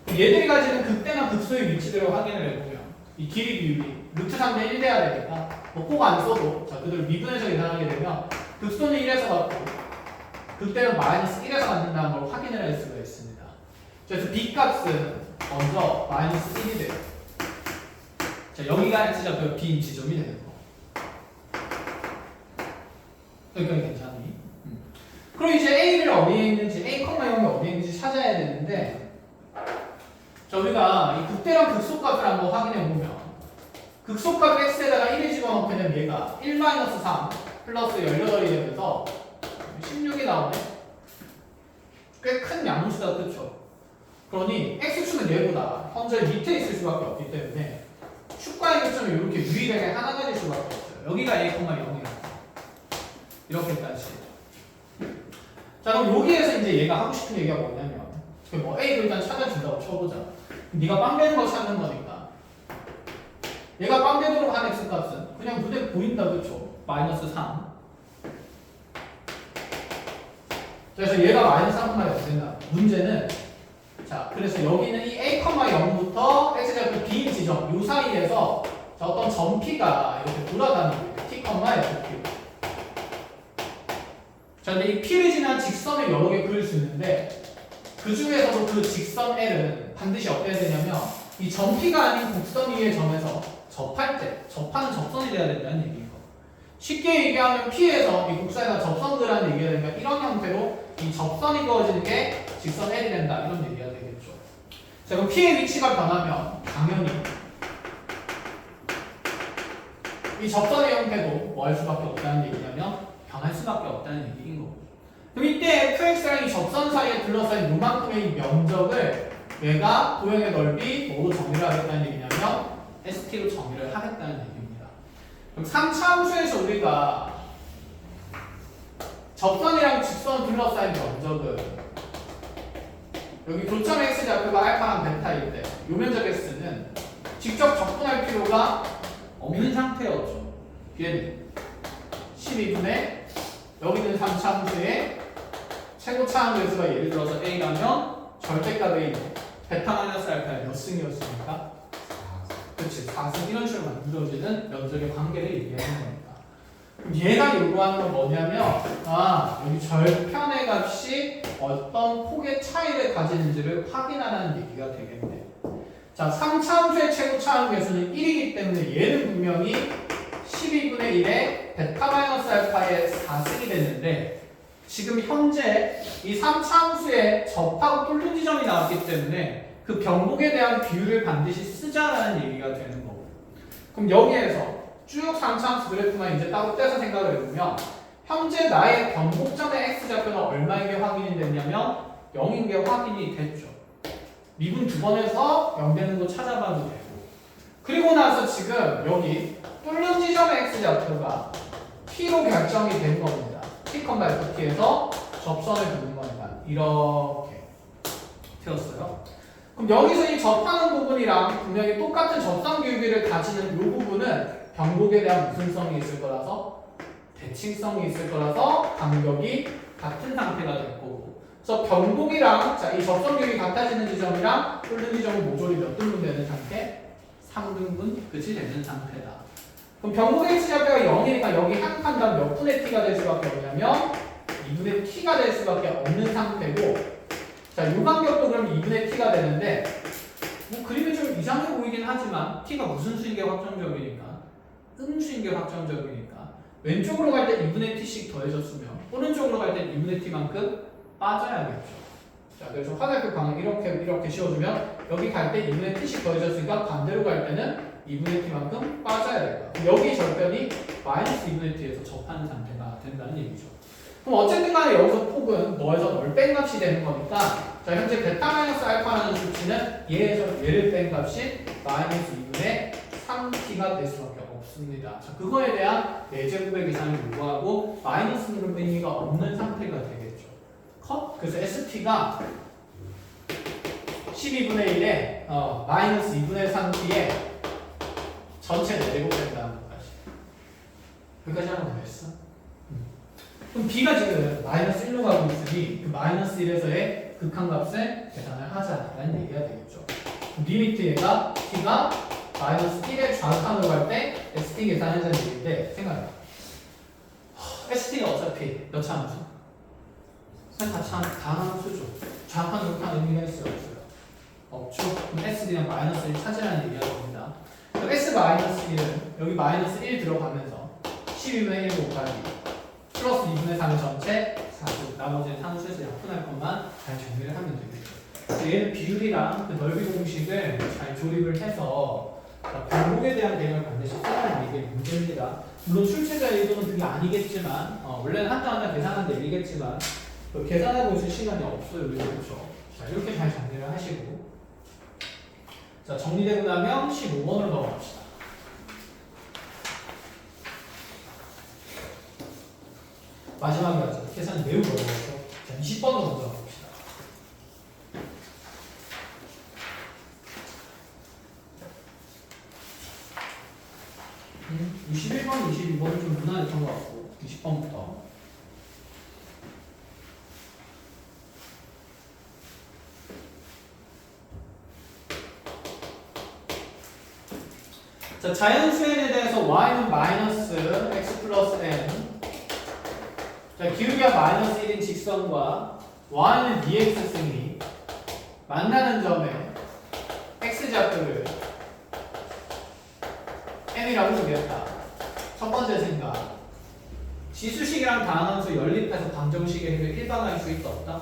얘들이 가지는 극대나 극소의 위치들을 확인을 해보면 이 길이 비율이 루트 3대 1 돼야 되니까 뭐 꼭 안 써도 자, 그대로 미분해서 계산하게 되면 극소는 1에서 갖고 극대는 마이너스 1에서 갖는다는 걸 확인을 할 수가 있습니다. 그래서 b 값은 먼저 마이너스 1이 돼요. 자, 여기가 x좌표 b인 지점이 되는 거. 여기까지 괜찮니? 그럼 이제 a를 어디에 있는지, a, 0이 어디에 있는지 찾아야 되는데 자, 우리가 이 극대랑 극소값을 한번 확인해 보면 극소값 x에다가 1을 집어넣게 되면 얘가 1-3 플러스 18이 되면서 16이 나오네. 꽤 큰 양수다, 그쵸? 그러니 x축은 얘보다 현재 밑에 있을 수밖에 없기 때문에 축과의 교점이 이렇게 유일하게 하나 가질 수밖에 없어요. 여기가 a, 0이야. 이렇게까지. 자, 그럼 여기에서 이제 얘가 하고 싶은 얘기가 뭐냐면 뭐 a를 일단 찾아준다고 쳐보자. 네가 빵 되는 거 찾는 거니까 얘가 빵 되도록 한 x값은 그냥 눈에 보인다, 그쵸? 마이너스 3. 그래서 얘가 마이너스 3,0이 어떻게 된다? 문제는 자, 그래서 여기는 이 a, 0부터 x좌표 b인 지점 요 사이에서 자, 어떤 점 p가 이렇게 돌아다니고 t, f. 자, 근데 이 p를 지난 직선을 여러 개 그릴 수 있는데 그 중에서도 그 직선 L은 반드시 어때야 되냐면 이 점 p가 아닌 곡선 위의 점에서 접할 때 접하는 접선이 돼야 된다는 얘기예요. 쉽게 얘기하면 P에서 이 곡선에다 접선 그라는 얘기가 되니까 이런 형태로 이 접선이 그어지는 게 직선 L이 된다 이런 얘기가 되겠죠. 자, 그럼 P의 위치가 변하면 당연히 이 접선의 형태도 뭐 할 수밖에 없다는 얘기냐면 변할 수밖에 없다는 얘기인 거고. 그럼 이때 fx랑 이 접선 사이에 둘러싸인 요만큼의 면적을 얘가 도형의 넓이 뭐로 정의를 하겠다는 얘기냐면 st로 정의를 하겠다는 얘기입니다. 그럼 3차 함수에서 우리가 접선이랑 직선 둘러싸인 면적은 여기 교점 x좌표가 알파랑 베타일 때 요 면적 x는 직접 적분할 필요가 없는 상태였죠. 얘는 12분의 여기 있는 3차 함수의 최고차 함수가 예를 들어서 a라면 절대값 a 베타 마이너스 알파의 몇 승이었습니까? 그렇지, 4승 이런 식으로 만들어지는 면적의 관계를 얘기하는 겁니다. 그럼 얘가 요구하는 건 뭐냐면 여기 절편의 값이 어떤 폭의 차이를 가지는지를 확인하라는 얘기가 되겠네. 자, 3차 함수의 최고차 함수 개수는 1이기 때문에 얘는 분명히 12분의 1에 베타 마이너스 알파의 4승이 됐는데 지금 현재 이 3차 함수에 접하고 뚫는 지점이 나왔기 때문에 그 변곡에 대한 비율을 반드시 쓰자라는 얘기가 되는 거고. 그럼 여기에서 쭉 3차 함수 그래프만 이제 따로 떼서 생각을 해보면 현재 나의 변곡점의 x좌표가 얼마인 게 확인이 됐냐면 0인 게 확인이 됐죠. 미분 두 번 해서 0 되는 거 찾아봐도 되고. 그리고 나서 지금 여기 뚫는 지점의 x좌표가 t로 결정이 된 겁니다. t, ft에서 접선을 두는 겁니다. 이렇게 되었어요. 그럼 여기서 이 접하는 부분이랑 분명히 똑같은 접선 기울기를 가지는 이 부분은 변곡에 대한 무슨성이 있을 거라서 대칭성이 있을 거라서 간격이 같은 상태가 될 거고. 그래서 변곡이랑 자, 이 접선 기울기 같아지는 지점이랑 뚫는 지점은 모조리 몇 등분 되는 상태? 3등분 그치 되는 상태다. 그럼 변곡의 x좌표가 0이니까 여기 한 칸당 몇 분의 t가 될 수밖에 없냐면 2분의 t가 될 수밖에 없는 상태고, 자, 이 간격도 그럼 2분의 t가 되는데 뭐 그림이 좀 이상해 보이긴 하지만 t가 무슨 수인 게 확정적이니까 음수인 게 확정적이니까 왼쪽으로 갈 때 2분의 t씩 더해졌으면 오른쪽으로 갈 때 2분의 t만큼 빠져야겠죠. 자, 그래서 화살표 방향 이렇게 씌워주면 여기 갈 때 2분의 t씩 더해졌으니까 반대로 갈 때는 2분의 t만큼 빠져야 될 거야. 여기 절편이 마이너스 2분의 t에서 접하는 상태가 된다는 얘기죠. 그럼 어쨌든 간에 여기서 폭은 뭐에서 넓뺀 값이 되는 거니까 자, 현재 베타 마이너스 알파라는 수치는 얘에서 얘를 뺀 값이 마이너스 2분의 3t가 될 수밖에 없습니다. 자, 그거에 대한 내제곱의 계산을 요구하고 마이너스는 의미가 없는 상태가 되겠죠. 컷? 그래서 ST가 12분의 1에 마이너스 2분의 3t에 전체 내제곱된다는 것까지. 여기까지 하면 됐어. 그럼 B가 지금 마이너스 1로 가고 있으니 그 마이너스 1에서의 극한값을 계산을 하자라는 얘기가 되겠죠. 리미트 얘가 T가 마이너스 1의 좌극한으로 갈 때 ST 계산하자는 얘기인데 생각해봐. ST가 어차피 몇 차 함수? 다함수죠. 좌극한, 극한 의미가 있어요? 없어요? 없죠. 그럼 SD는 마이너스 1 찾으라는 얘기가 됩니다. 그럼 S 마이너스 1은 여기 마이너스 1 들어가면서 12분의 1 곱하기 플러스 2분의 3의 전체 4주 나머지는 상수에서 약분할 것만 잘 정리를 하면 되겠죠. 얘는 비율이랑 그 넓이 공식을 잘 조립을 해서 공복에 대한 개념을 반드시 써라는 이게 문제입니다. 물론 출제자 의도는 그게 아니겠지만 원래는 한자 계산하는데 얘기겠지만 계산하고 있을 시간이 없어요. 그렇죠? 자, 이렇게 잘 정리를 하시고 자, 정리되고 나면 15번으로 넘어갑시다. 마지막에 하죠. 계산이 매우 어려워서 자, 20번으로 먼저 가봅시다. 음, 21번, 22번은 좀 무난했던 것 같고 20번부터 자, 자연수행에 대해서 y는 마이너스 x 플러스 n 자, 기울기가 마이너스 1인 직선과 y는 dx승이 만나는 점에 x좌표를 n이라고 주겠다. 첫 번째 생각. 지수식이랑 다항함수 연립해서 방정식의 핵을 일반화할 수 있다 없다?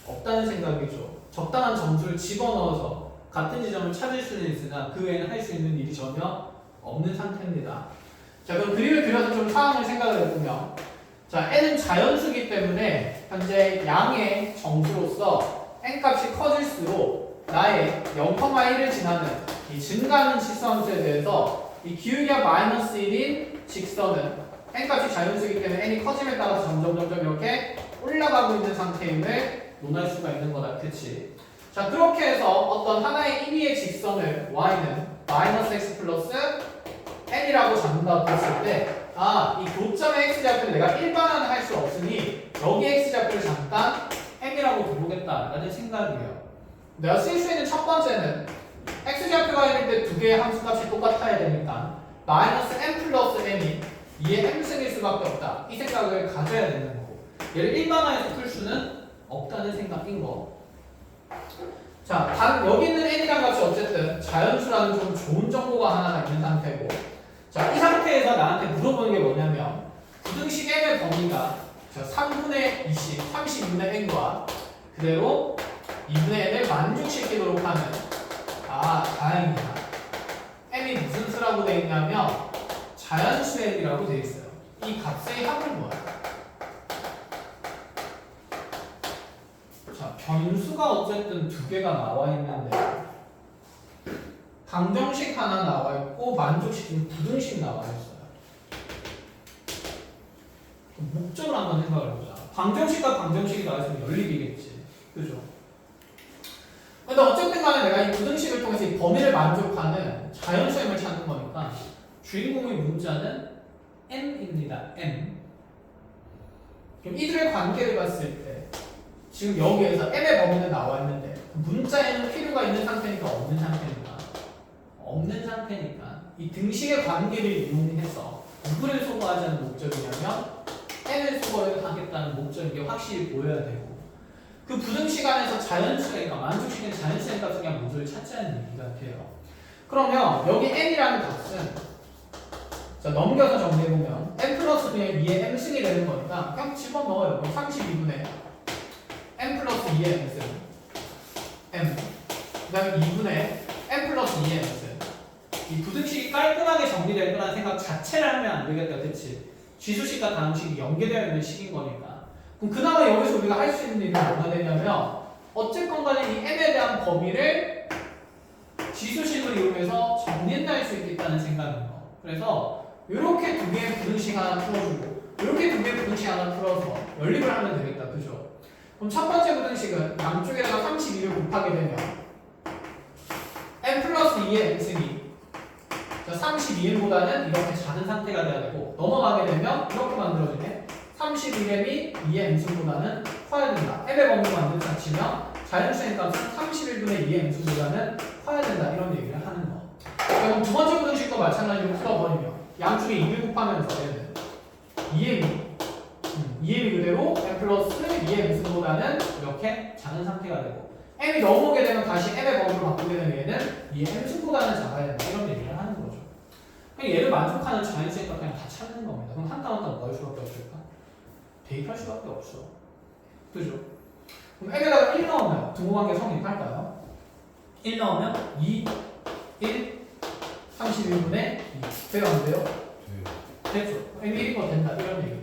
없다는 생각이죠. 적당한 점수를 집어넣어서 같은 지점을 찾을 수는 있으나 그 외에는 할 수 있는 일이 전혀 없는 상태입니다. 자, 그럼 그림을 그려서 좀 상황을 생각을 해보면 자, n은 자연수기 때문에 현재 양의 정수로서 n 값이 커질수록 나의 0,1을 지나는 이 증가하는 직선수에 대해서 이 기울기가 마이너스 1인 직선은 n 값이 자연수기 때문에 n이 커짐에 따라서 점점 이렇게 올라가고 있는 상태임을 논할 수가 있는 거다. 그치? 자, 그렇게 해서 어떤 하나의 임의의 직선을 y는 마이너스 x 플러스 n이라고 잡는다고 했을 때 이 교점의 x좌표를 내가 일반화는 할 수 없으니 여기 x좌표를 잠깐 m이라고 부르겠다라는 생각이에요. 내가 쓸 수 있는 첫 번째는 x좌표가 있는데 두 개의 함수값이 똑같아야 되니까 마이너스 m 플러스 n이 2의 m승일 수밖에 없다. 이 생각을 가져야 되는 거고 얘를 일반화해서 풀 수는 없다는 생각인 거. 자, 여기 있는 n이라는 값이 어쨌든 자연수라는 좀 좋은 정보가 하나 있는 상태고 자, 이 상태에서 나한테 물어보는 게 뭐냐면 부등식 m의 범위가 3분의 20, 32분의 n과 그대로 2분의 n을 만족시키도록 하는 다행이다. m이 무슨 수라고 되어 있냐면 자연수 m이라고 되어 있어요. 이 값의 합은 뭐야? 자, 변수가 어쨌든 두 개가 나와 있는데 방정식 하나 나와 있고 만족시키는 부등식 나와 있어요. 목적을 한번 생각을 해보자. 방정식과 방정식이 나와 있으면 연립이겠지. 그죠? 근데 어쨌든 간에 내가 이 부등식을 통해서 이 범위를 만족하는 자연수행을 찾는 거니까 주인공의 문자는 m입니다. m. 그럼 이들의 관계를 봤을 때 지금 여기에서 m의 범위는 나와 있는데 문자에는 필요가 있는 상태니까 없는 상태니까 없는 상태니까 이 등식의 관계를 이용해서 누구를 소거하자는 목적이냐면 n을 소거를 하겠다는 목적인 게 확실히 보여야 되고 그 부등식 안에서 자연수니까 만족시키는 자연수의 값은 그냥 모두를 찾자는 얘기가 돼요. 그러면 여기 n이라는 값은 자, 넘겨서 정리해보면 n 플러스 b의 2의 m승이 되는 거니까 그냥 집어넣어요. 32분의 n 플러스 2의 m승 m 그 다음에 2분의 n 플러스 2의 m승 이 부등식이 깔끔하게 정리될 거라는 생각 자체를 하면 안 되겠다. 그치? 지수식과 다항식이 연계되어 있는 식인 거니까 그럼 그나마 여기서 우리가 할 수 있는 일이 뭐가 되냐면 어쨌건 간에 이 m에 대한 범위를 지수식을 이용해서 정리할 수 있겠다는 생각인 거. 그래서 이렇게 두 개의 부등식 하나 풀어주고 이렇게 두 개의 부등식 하나 풀어서 연립을 하면 되겠다. 그죠? 그럼 첫 번째 부등식은 양쪽에다가 32를 곱하게 되면 m 플러스 2의 m승이 32m보다는 이렇게 작은 상태가 돼야 되고 넘어가게 되면 이렇게 만들어지네. 31m이 2의 m승보다는 커야 된다. m의 범위 만든 상 치면 자연수의 값은 31분의 2의 m승보다는 커야 된다. 이런 얘기를 하는 거. 그럼 두 번째 부등식도 마찬가지로 풀어버리면 양쪽에 2를 곱하면서 얘는 2m이 그대로 m 플러스 2의 m승보다는 이렇게 작은 상태가 되고 m이 넘어오게 되면 다시 m의 범위로 바꾸게 되면 얘는 2의 m승보다는 작아야 된다. 이런 얘기를 하는 거죠. 그냥 얘를 만족하는 자연수의 값 그냥 다 찾는 겁니다. 그럼 한 단 한 단 뭐 할 수밖에 없을까? 대입할 수밖에 없어. 그죠? 그럼 m에다가 1 넣으면 등호관계 성립할까요? 1 넣으면 2, 1, 31분의 2. 돼요 안 돼요? 됐죠. m이 1이 된다. 이런 얘기예요.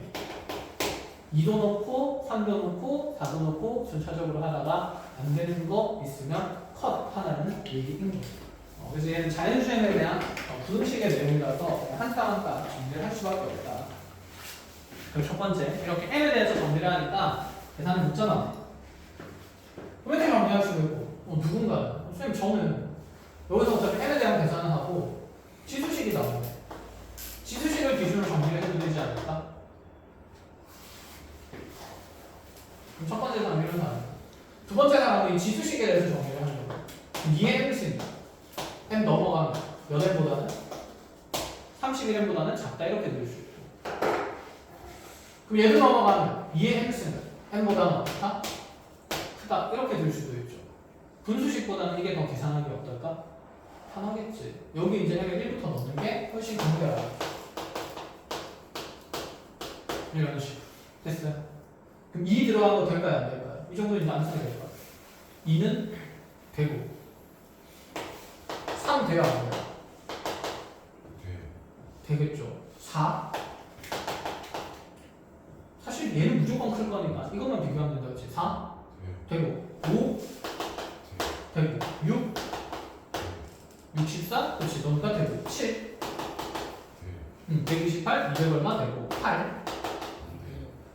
2도 넣고 3도 넣고 4도 넣고 순차적으로 하다가 안 되는 거 있으면 컷 하나는 얘기인 거죠. 그래서 얘는 자연수행에 대한 부등식의 내용이라서 한 땀 한 땀 정리를 할 수밖에 없다. 그리고 첫 번째, 이렇게 m에 대해서 정리를 하니까 계산을 묻잖아. 왜 이렇게 정리할 수도 있고, 누군가는. 선생님, 저는 여기서 어차피 m에 대한 계산을 하고 지수식이 나오네. 지수식을 기준으로 정리를 해도 되지 않을까? 그럼 첫 번째 사람은 이런 사람. 두 번째 사람은 이 지수식에 대해서 정리를 하는 거예요. 2의 m승. m 넘어가면 몇 m보다는? 31m보다는 작다 이렇게 늘 수 있고. 그럼 얘도 넘어가면 2의 m승은 m보다는 어떻다? 크다 이렇게 들 수도 있죠. 분수식보다는 이게 더 계산하기 어떨까? 편하겠지. 여기 이제 m을 1부터 넣는 게 훨씬 간결하다. 이런 식으로. 됐어요? 그럼 2 들어간 거 될까요? 안 될까요? 이 정도는 안 쓰게 될까요? 2는 되고 3 돼요? 안 돼요? 되겠죠. 4 사실 얘는 무조건 클 거니까 이것만 비교하면 된다. 그치? 4 되고 5 되고 6 64 그렇지. 너니까 되고 7 128 200 얼마 되고 8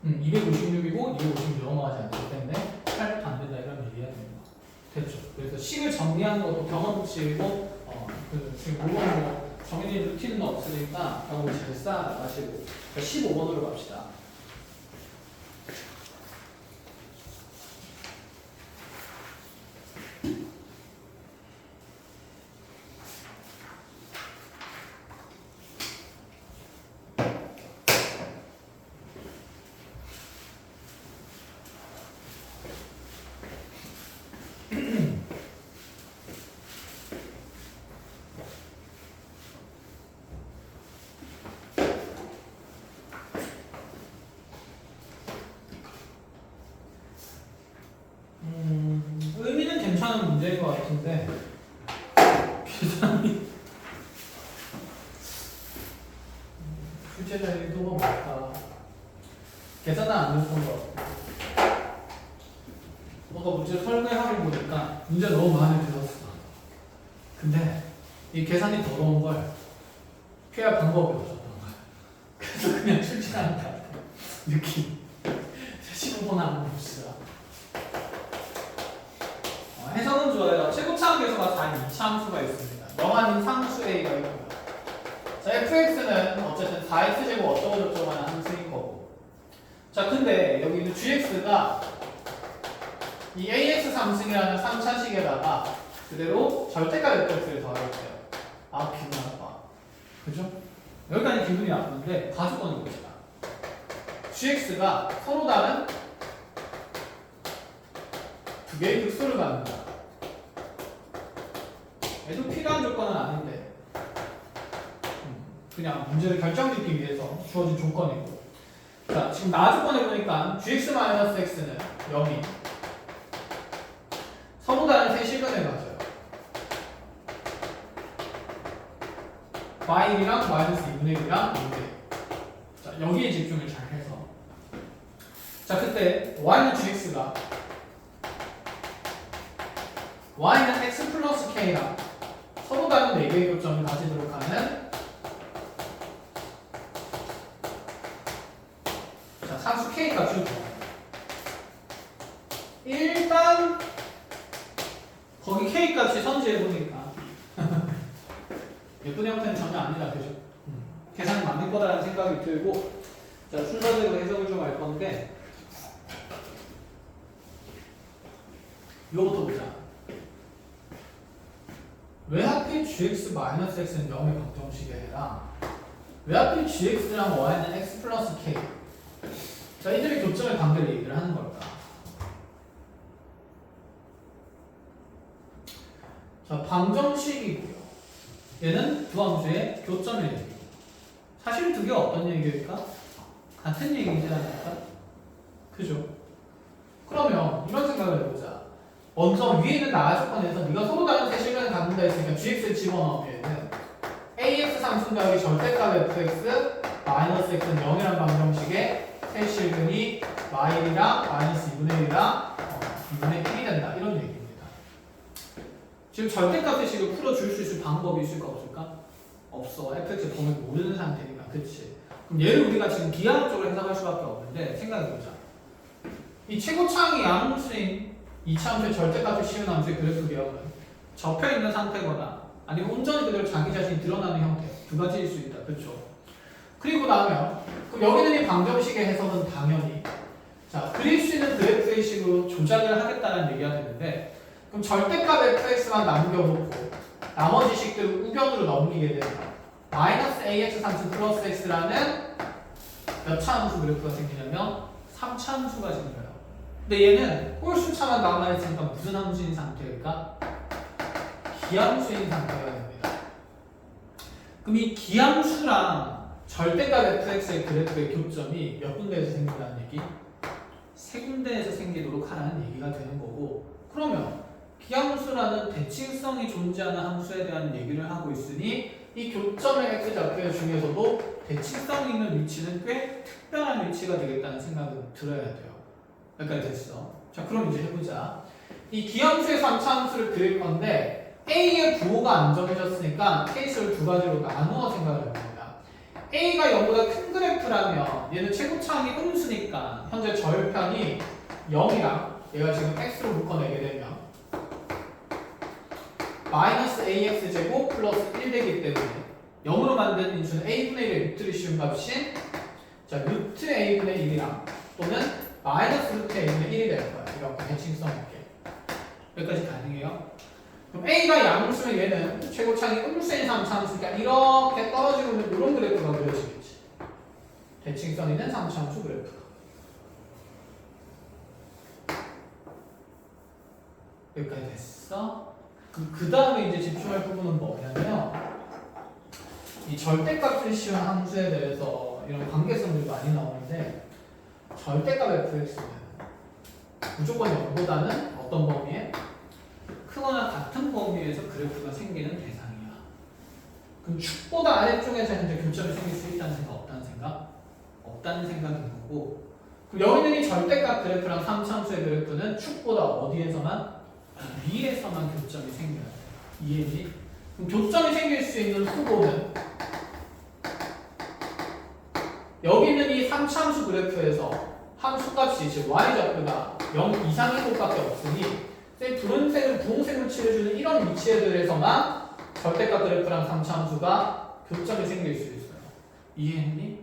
256이고 256 넘어가지 않기 때문에 8 안 된다 이런 얘기해야 됩니다. 됐죠. 그래서 식을 정리하는 것도 경험치이고 지금 물론 뭐 정해진 루틴은 없으니까 경험을 잘 쌓아가시고 15번으로 갑시다. 의미는 괜찮은 문제인 것 같은데 계산이 출제자 의도가 뭘까? 계산은 안 해본 것 같아. 뭔가 문제를 설계하고 보니까 문제 너무 마음에 들었어. 근데 이 계산이 더러운 걸 피할 방법이 없었던 거야. 그래서 그냥 출제하는 것 같아. 느낌 15번 하면 봅시다. 해석은 좋아요. 최고차함 계수가 4인 2차 함수가 있습니다. 영하는 상수 A가 있고요. 자, fx는 어쨌든 4x제곱 어쩌고저쩌고 하는 함수인 거고. 자, 근데 여기 있는 gx가 이 ax 3승이라는 3차식에다가 그대로 절대값 fx를 더하겠어요. 아, 기분 나빠. 그죠? 여기까지 기분이 나쁜데 가주권을 봅시다. gx가 서로 다른 두 개의 극소를 갖는다. 얘도 필요한 조건은 아닌데 그냥 문제를 결정짓기 위해서 주어진 조건이고. 자, 지금 나 조건을 보니까 gx-x는 여기 서로 다른 세 실근을 가져요. y1이랑 마이너스 2분의 1이랑 2분의 1. 자, 여기에 집중을 잘 해서. 자, 그때 y는 gx가 y는 x 플러스 k랑 서로 다른 4개의 교점을 가지도록 하는 자, 상수 k 값을 줘. 일단 거기 k 값이 선지해보니까 예쁜 형태는 전혀 아니다, 그죠? 계산이 맞는 거다라는 생각이 들고, 자, 순서대로 해석을 좀 할 건데, 이거부터 보자. 왜 하필 gx-x는 0의 방정식에 해라? 왜 하필 gx랑 y는 x 플러스 k? 자, 이들의 교점의 관계를 얘기를 하는 걸까? 자, 방정식이고요. 얘는 두 함수의 교점의 얘기고. 사실 두 개가 어떤 얘기일까? 같은 얘기이지 않을까? 그죠? 그러면 이런 생각을 해보자. 먼저 위에 있는 나와 조건에서 네가 서로 다른 세 실면을 갖는다 했으니까 gx를 집어넣으면 ax 상수 더하기 절대값 fx 마이너스 x는 0이란 방정식에 세 실근이 y랑 마이너스 2분의 1이랑 2분의 1이 된다. 이런 얘기입니다. 지금 절대값의 식을 풀어줄 수 있을 방법이 있을까 없을까? 없어. fx의 범위를 모르는 상태니까. 그치? 그럼 얘를 우리가 지금 기하학적으로 해석할 수밖에 없는데 생각해보자. 이 최고차항이 양수인 이차함수의 절대값을 씌운 함수의 그래프 기하는 접혀있는 상태거나 아니면 온전히 그대로 자기 자신이 드러나는 형태 두 가지일 수 있다. 그렇죠? 그리고 나면 그럼 여기 있는 이 방정식의 해석은 당연히 자 그릴 수 있는 그래프의 식으로 조작을 하겠다는 얘기가 되는데 그럼 절대값 fx만 남겨놓고 나머지 식들을 우변으로 넘기게 되면 마이너스 ax 상수 플러스 x라는 몇 차 함수 그래프가 생기냐면 3차 함수가 생겨요. 근데 얘는 홀수차만 남아있으니까 무슨 함수인 상태일까? 기함수인 상태가 됩니다. 그럼 이 기함수랑 절대값 fx의 그래프의 교점이 몇 군데에서 생긴다는 얘기? 세 군데에서 생기도록 하라는 얘기가 되는 거고 그러면 기함수라는 대칭성이 존재하는 함수에 대한 얘기를 하고 있으니 이 교점의 x좌표 중에서도 대칭성이 있는 위치는 꽤 특별한 위치가 되겠다는 생각을 들어야 돼요. 여기까지 됐어. 자, 그럼 이제 해보자. 이 기함수의 3차 함수를 그릴 건데 A의 부호가 안 정해졌으니까 케이스를 두 가지로 나누어 생각을 해봅니다. A가 0보다 큰 그래프라면 얘는 최고차항이 음수니까 현재 절편이 0이랑 얘가 지금 x로 묶어내게 되면 마이너스 ax 제곱 플러스 1 되기 때문에 0으로 만든 인수는 a분의 1의 루트를 씌운 값인 자 루트 a분의 1이랑 또는 마이너스 루트 a분의 1이 될 거야. 이렇게 대칭성 있게. 여기까지 가능해요? 그럼 a가 양수면 얘는 최고차항이 음수인 3차함수니까 이렇게 떨어지고 있는 이런 그래프가 그려지겠지. 대칭성 있는 3차함수 그래프가. 여기까지 됐어? 그 다음에 이제 집중할 부분은 뭐냐면 이 절대값을 씌운 함수에 대해서 이런 관계성들이 많이 나오는데 절대값 fx는 무조건 0보다는 어떤 범위에? 크거나 같은 범위에서 그래프가 생기는 대상이야. 그럼 축보다 아래쪽에서 현재 교점이 생길 수 있다는 생각? 없다는 생각? 없다는 생각인 거고 그럼 여기 있는 이 절대값 그래프랑 3차함수의 그래프는 축보다 어디에서만? 위에서만 교점이 생겨야 돼. 이해지? 그럼 교점이 생길 수 있는 후보는 여기 있는 이 3차함수 그래프에서 함수값이 즉 y좌표가 0 이상인 곳밖에 없으니 분홍색을 칠해주는 이런 위치에들에서만 절대값 그래프랑 3차함수가 교점이 생길 수 있어요. 이해했니?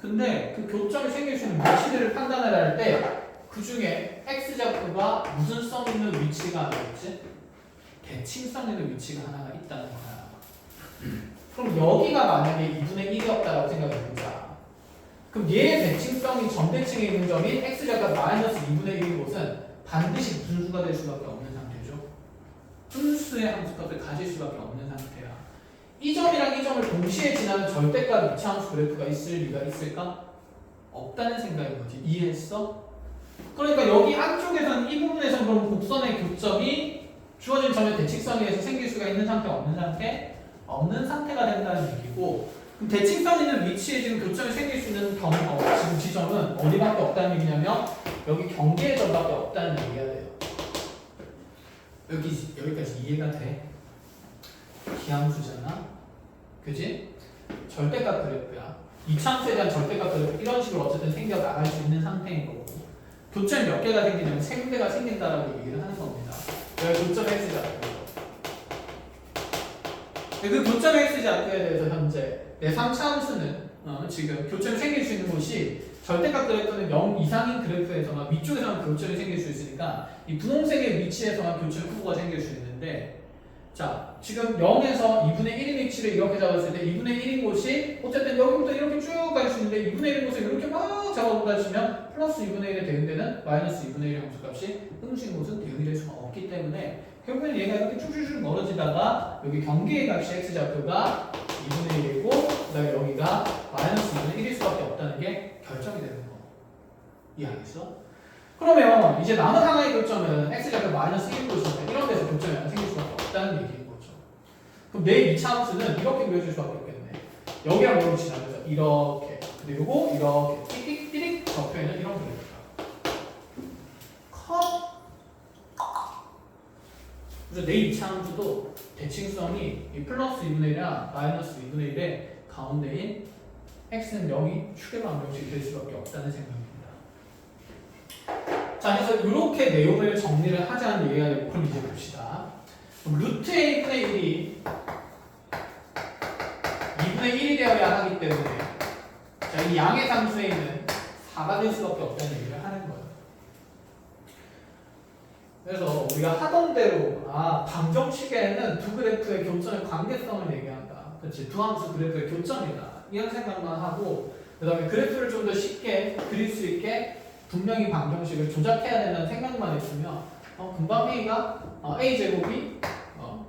근데 그 교점이 생길 수 있는 위치들을 판단을 할 때 그 중에 x좌표가 무슨 성 있는 위치가 하나 있지? 대칭성 있는 위치가 하나가 있다는 거야. 그럼 여기가 만약에 2분의 1이었다라고 생각해보자. 그럼 얘의 대칭성이 전대칭에 있는 점이 x좌표 마이너스 2분의 1인 곳은 반드시 무슨 수가 될 수밖에 없는 상태죠? 음수의 함수값을 가질 수밖에 없는 상태야. 이 점이랑 이 점을 동시에 지나는 절대값 2차 함수 그래프가 있을 리가 있을까? 없다는 생각인 거지. 이해했어? 그러니까 여기 안쪽에서는 이 부분에서 그럼 곡선의 교점이 주어진 점의 대칭성에 의해서 생길 수가 있는 상태, 없는 상태? 없는 상태가 된다는 얘기고 그럼 대칭성 있는 위치에 지금 교점이 생길 수 있는 지금 지점은 어디밖에 없다는 얘기냐면 여기 경계의 점밖에 없다는 얘기가 돼요. 여기까지 이해가 돼? 기함수잖아. 그지? 절대값 그래프야. 이차함수에 대한 절대값 그래프 이런 식으로 어쨌든 생겨 나갈 수 있는 상태인 거고. 교점이 몇 개가 생기냐면 세 군데가 생긴다라고 얘기를 하는 겁니다. 여기 교점 x좌표. 그 교점 x좌표에 대해서 현재 내 3차 함수는 지금 교점이 생길 수 있는 곳이 절대값 그래프는 0 이상인 그래프에서만 위쪽에서만 교점이 생길 수 있으니까 이 분홍색의 위치에서만 교점 후보가 생길 수 있는데 자 지금 0에서 2분의 1인 위치를 이렇게 잡았을 때 2분의 1인 곳이 어쨌든 여기부터 이렇게 쭉 갈 수 있는데 2분의 1인 곳을 이렇게 막 잡아보다 치면 플러스 2분의 1의 대응되는 마이너스 2분의 1의 함수값이 음수인 곳은 대응이 될 수가 없기 때문에 결국엔 얘가 이렇게 쭉쭉쭉 멀어지다가 여기 경계의 값이 x좌표가 2분의 1이고 그다음에 여기가 마이너스 2분의 1일 수밖에 없다는 게 결정이 되는 거. 이해하겠어? 그러면 이제 남은 하나의 교점은 x좌표 마이너스 1인 곳이니까 이런 데서 교점이 안 생길 수밖에 없다는 얘기인 거죠. 그럼 내 2차 함수는 이렇게 그려줄 수밖에 없겠네. 여기랑 여기 지나면서 이렇게 그리고 이렇게 띠릭띠릭 좌표에는 이런 그래프가 컷. 그래서 내 2차 함수도 대칭성이 이 플러스 2분의 1이랑 마이너스 2분의 1의 가운데인 x는 0이 축에만 명씩 될 수밖에 없다는 생각입니다. 자, 그래서 이렇게 내용을 정리를 하자는 얘기가 되고 그럼 이제 봅시다. 그럼 루트 a분의 1이 2분의 1이 되어야 하기 때문에 자, 이 양의 상수에 있는 4가 될 수밖에 없다는 얘기를 하는 거예요. 그래서 우리가 하던 대로 방정식에는 두 그래프의 교점의 관계성을 얘기한다. 그렇지, 두 함수 그래프의 교점이다. 이런 생각만 하고 그 다음에 그래프를 좀 더 쉽게 그릴 수 있게 분명히 방정식을 조작해야 된다는 생각만 했으면 금방 a가 a제곱이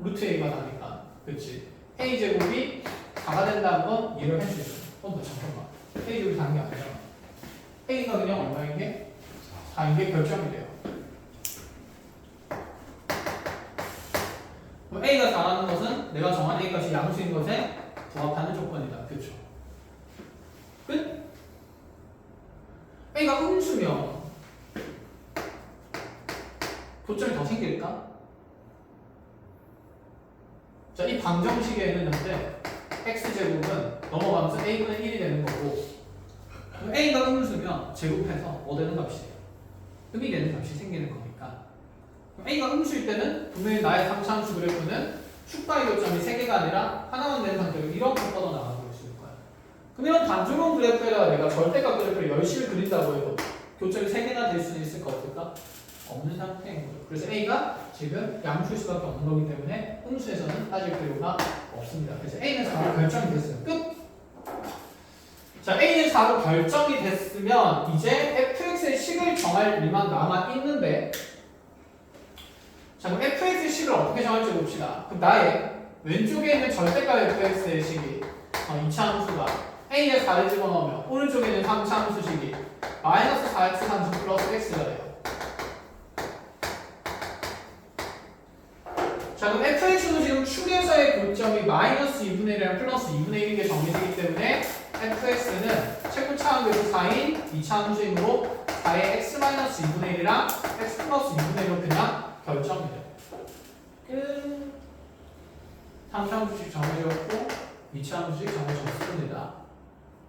루트 a가 나니까 그렇지, a제곱이 4가 된다는 건 이해를 할 수 있어. 잠깐만, a제곱이 다는 게 아니잖아. a가 그냥 얼마인 게 4인 게 결정이 돼요. 그럼 a가 4라는 것은 내가 정한 a 값이 양수인 것에 부합하는 조건이다. 그렇죠? 끝? a가 음수면 교점이 더 생길까? 자, 이 방정식에는 현재 x제곱은 넘어가면서 a분의 1이 되는 거고 a가 음수면 제곱해서 뭐 되는 값이 돼요? 음이 되는 값이 생기는 거니까 a가 음수일 때는 분명히 나의 3차 함수 그래프는 축과의 교점이 3개가 아니라 하나만 되는 상태로 이렇게 뻗어나가고 있을 거야. 그럼 이런 단조로운 그래프에다가 내가 절대값 그래프를 열심히 그린다고 해도 교점이 3개나 될 수는 있을까 없을까? 없는 상태인 거죠. 그래서 a가 지금 양수일 수밖에 없는 거기 때문에 음수에서는 따질 필요가 없습니다. 그래서 a는 4로 결정이 됐어요. 끝! 자, a는 4로 결정이 됐으면 이제 fx의 식을 정할 일만 남아 있는데 자, 그럼 fx의 식을 어떻게 정할지 봅시다. 그럼 나의 왼쪽에 있는 절대값 fx의 식이 2차 함수가 a에 4를 집어넣으면 오른쪽에 있는 3차 함수식이 마이너스 4x 함수 플러스 x가 돼요. 자, 그럼 fx도 지금 축에서의 교점이 마이너스 2분의 1이랑 플러스 2분의 1인 게 정해지기 때문에 fx는 최고차함계수 4인 2차 함수이므로 4의 x 마이너스 2분의 1이랑 x 플러스 2분의 1로 그냥 결정이 돼요. 끝. 3차 함수식 정해졌고 2차 함수식 정해졌습니다.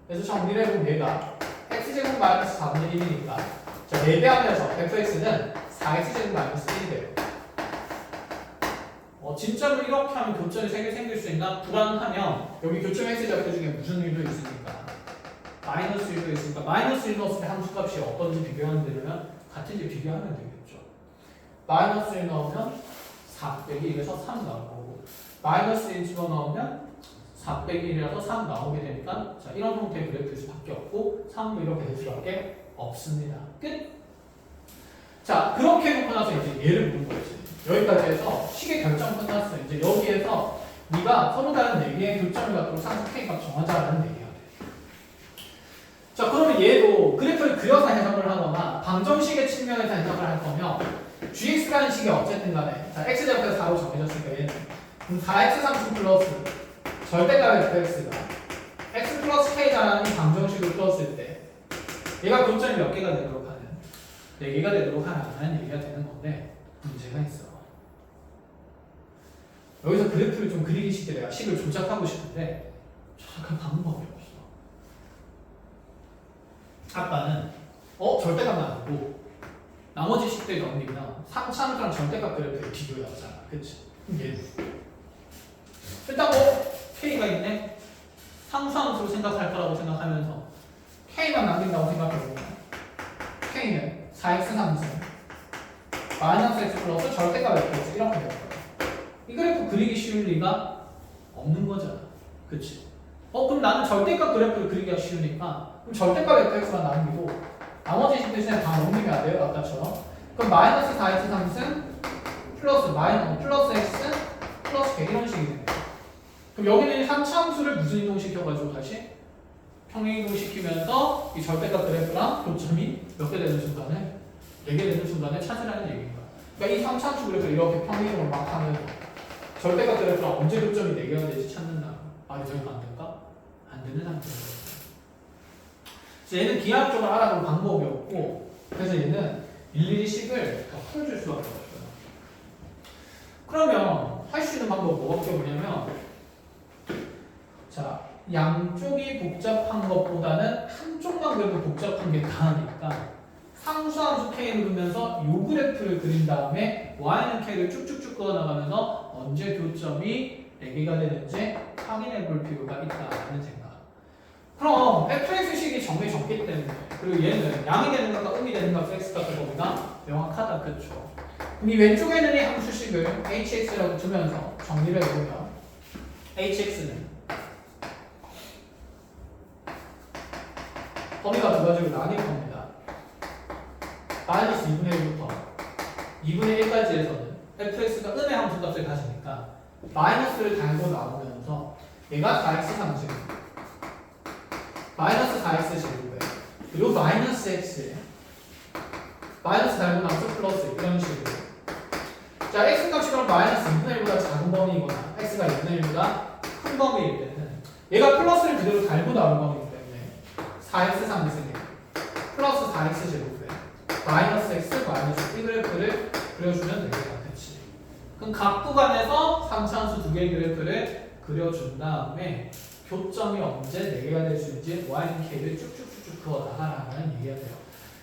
그래서 정리를 해보면 얘가 x제곱 마이너스 4분의 1이니까 자, 4배하면서 fx는 4x제곱 마이너스 1이 돼요. 진짜로 이렇게 하면 교점이 3개 생길 수 있나? 불안하면 여기 교점 x좌표 중에 무슨 일도 있으니까 마이너스 1도 있으니까 마이너스 1 넣었을 때 함수값이 어떤지 비교하면 되려면 같은지 비교하면 되겠죠. 마이너스 1 넣으면 4 빼기 1에서 3 나올 거고 마이너스 1 집어넣으면 4 빼기 1이라서 3 나오게 되니까 자, 이런 형태의 그래프일 수밖에 없고 3도 이렇게 될 수밖에 없습니다. 끝! 자, 그렇게 해놓고 나서 이제 얘를 보는 거지. 여기까지 해서 식의 결정 끝났어. 이제 여기에서 네가 서로 다른 4개의 교점을 갖도록 상수 K값 정하자라는 얘기가 돼. 자, 그러면 얘도 그래프를 그려서 해석을 하거나 방정식의 측면에서 해석을 할 거면 gx라는 식이 어쨌든 간에 자, x제곱에서 4로 정해졌으니까 얘는 그럼 4x30 플러스 절대값의 fx가 x 플러스 k라는 방정식을 풀었을 때 얘가 교점이 몇 개가 되도록 하는 4개가 되도록 하는 얘기가 되는 건데 문제가 있어. 여기서 그래프를 좀 그리기 쉽게 내가 식을 조작하고 싶은데 조작할 방법이 없어. 아까는 절대값 나오고 나머지 식들 정리면 상차함수랑 절대값 그래프를 비교해봤잖아. 그치? 얘는 일단 K가 있네. 상수함수로 생각할 거라고 생각하면서 K만 남긴다고 생각해보면 K는 4x 상수 마이너스 x 플러스 절대값 Fx 이렇게 될 거야. 이 그래프 그리기 쉬울 리가 없는 거잖아. 그치? 그럼 나는 절대값 그래프를 그리기가 쉬우니까 그럼 절대값 Fx만 남기고 나머지 식들 그냥 다 옮기면 안 돼요? 아까처럼. 그럼 마이너스 4x 상승 플러스 x 플러스 k 이런 식이 됩니다. 그럼 여기는 3차함수를 무슨 이동시켜가지고 다시 평행이동시키면서 이 절대값 그래프랑 교점이 몇 개 되는 순간에 4개 되는 순간에 찾으라는 얘기인 거야. 그러니까 이 3차함수 그래프를 이렇게 평행이동을 막 하면서 절대값 그래프랑 언제 교점이 4개가 될지 찾는다. 저희가 안 될까? 안 되는 상태예요. 얘는 기하학적으로 알아볼 방법이 없고 그래서 얘는 일일이 식을 더 풀어줄 수밖에 없어요. 그러면 할 수 있는 방법 뭐가 뭐냐면 자 양쪽이 복잡한 것보다는 한쪽만 그래도 복잡한 게 나으니까 상수함수 K를 그리면서 요 그래프를 그린 다음에 Y는 K를 쭉쭉쭉 그어나가면서 언제 교점이 4개가 되는지 확인해 볼 필요가 있다는 생각. 그럼 fx식이 정리 적기 때문에 그리고 얘는 양이 되는 것과 음이 되는 것 x값을 보기가 명확하다. 그렇죠? 그럼 이 왼쪽에 있는 이 함수식을 hx라고 두면서 정리를 해보면 hx는 범위가 두 가지로 나뉠 겁니다. 마이너스 2분의 1부터 2분의 1까지에서는 fx가 음의 함수값을 가지니까 마이너스를 달고 나오면서 얘가 4x 상수입니다. 마이너스 4x 제곱에 그리고 마이너스 x에 마이너스 달고 나서 플러스 이런 식으로. 자 x값이 그럼 마이너스 2분의 1보다 작은 범위이거나 x가 2분의 1보다 큰 범위일 때는 얘가 플러스를 그대로 달고 나올 범위이기 때문에 4x 상승에 플러스 4x 제곱에 마이너스 x 마이너스 이 그래프를 그려주면 되겠다. 그치? 그럼 각 구간에서 3차함수 두 개의 그래프를 그려준 다음에 교점이 언제 4개가 될 수 있는지 Y는 K를 쭉쭉쭉쭉 그어나가라는 얘기가 돼요.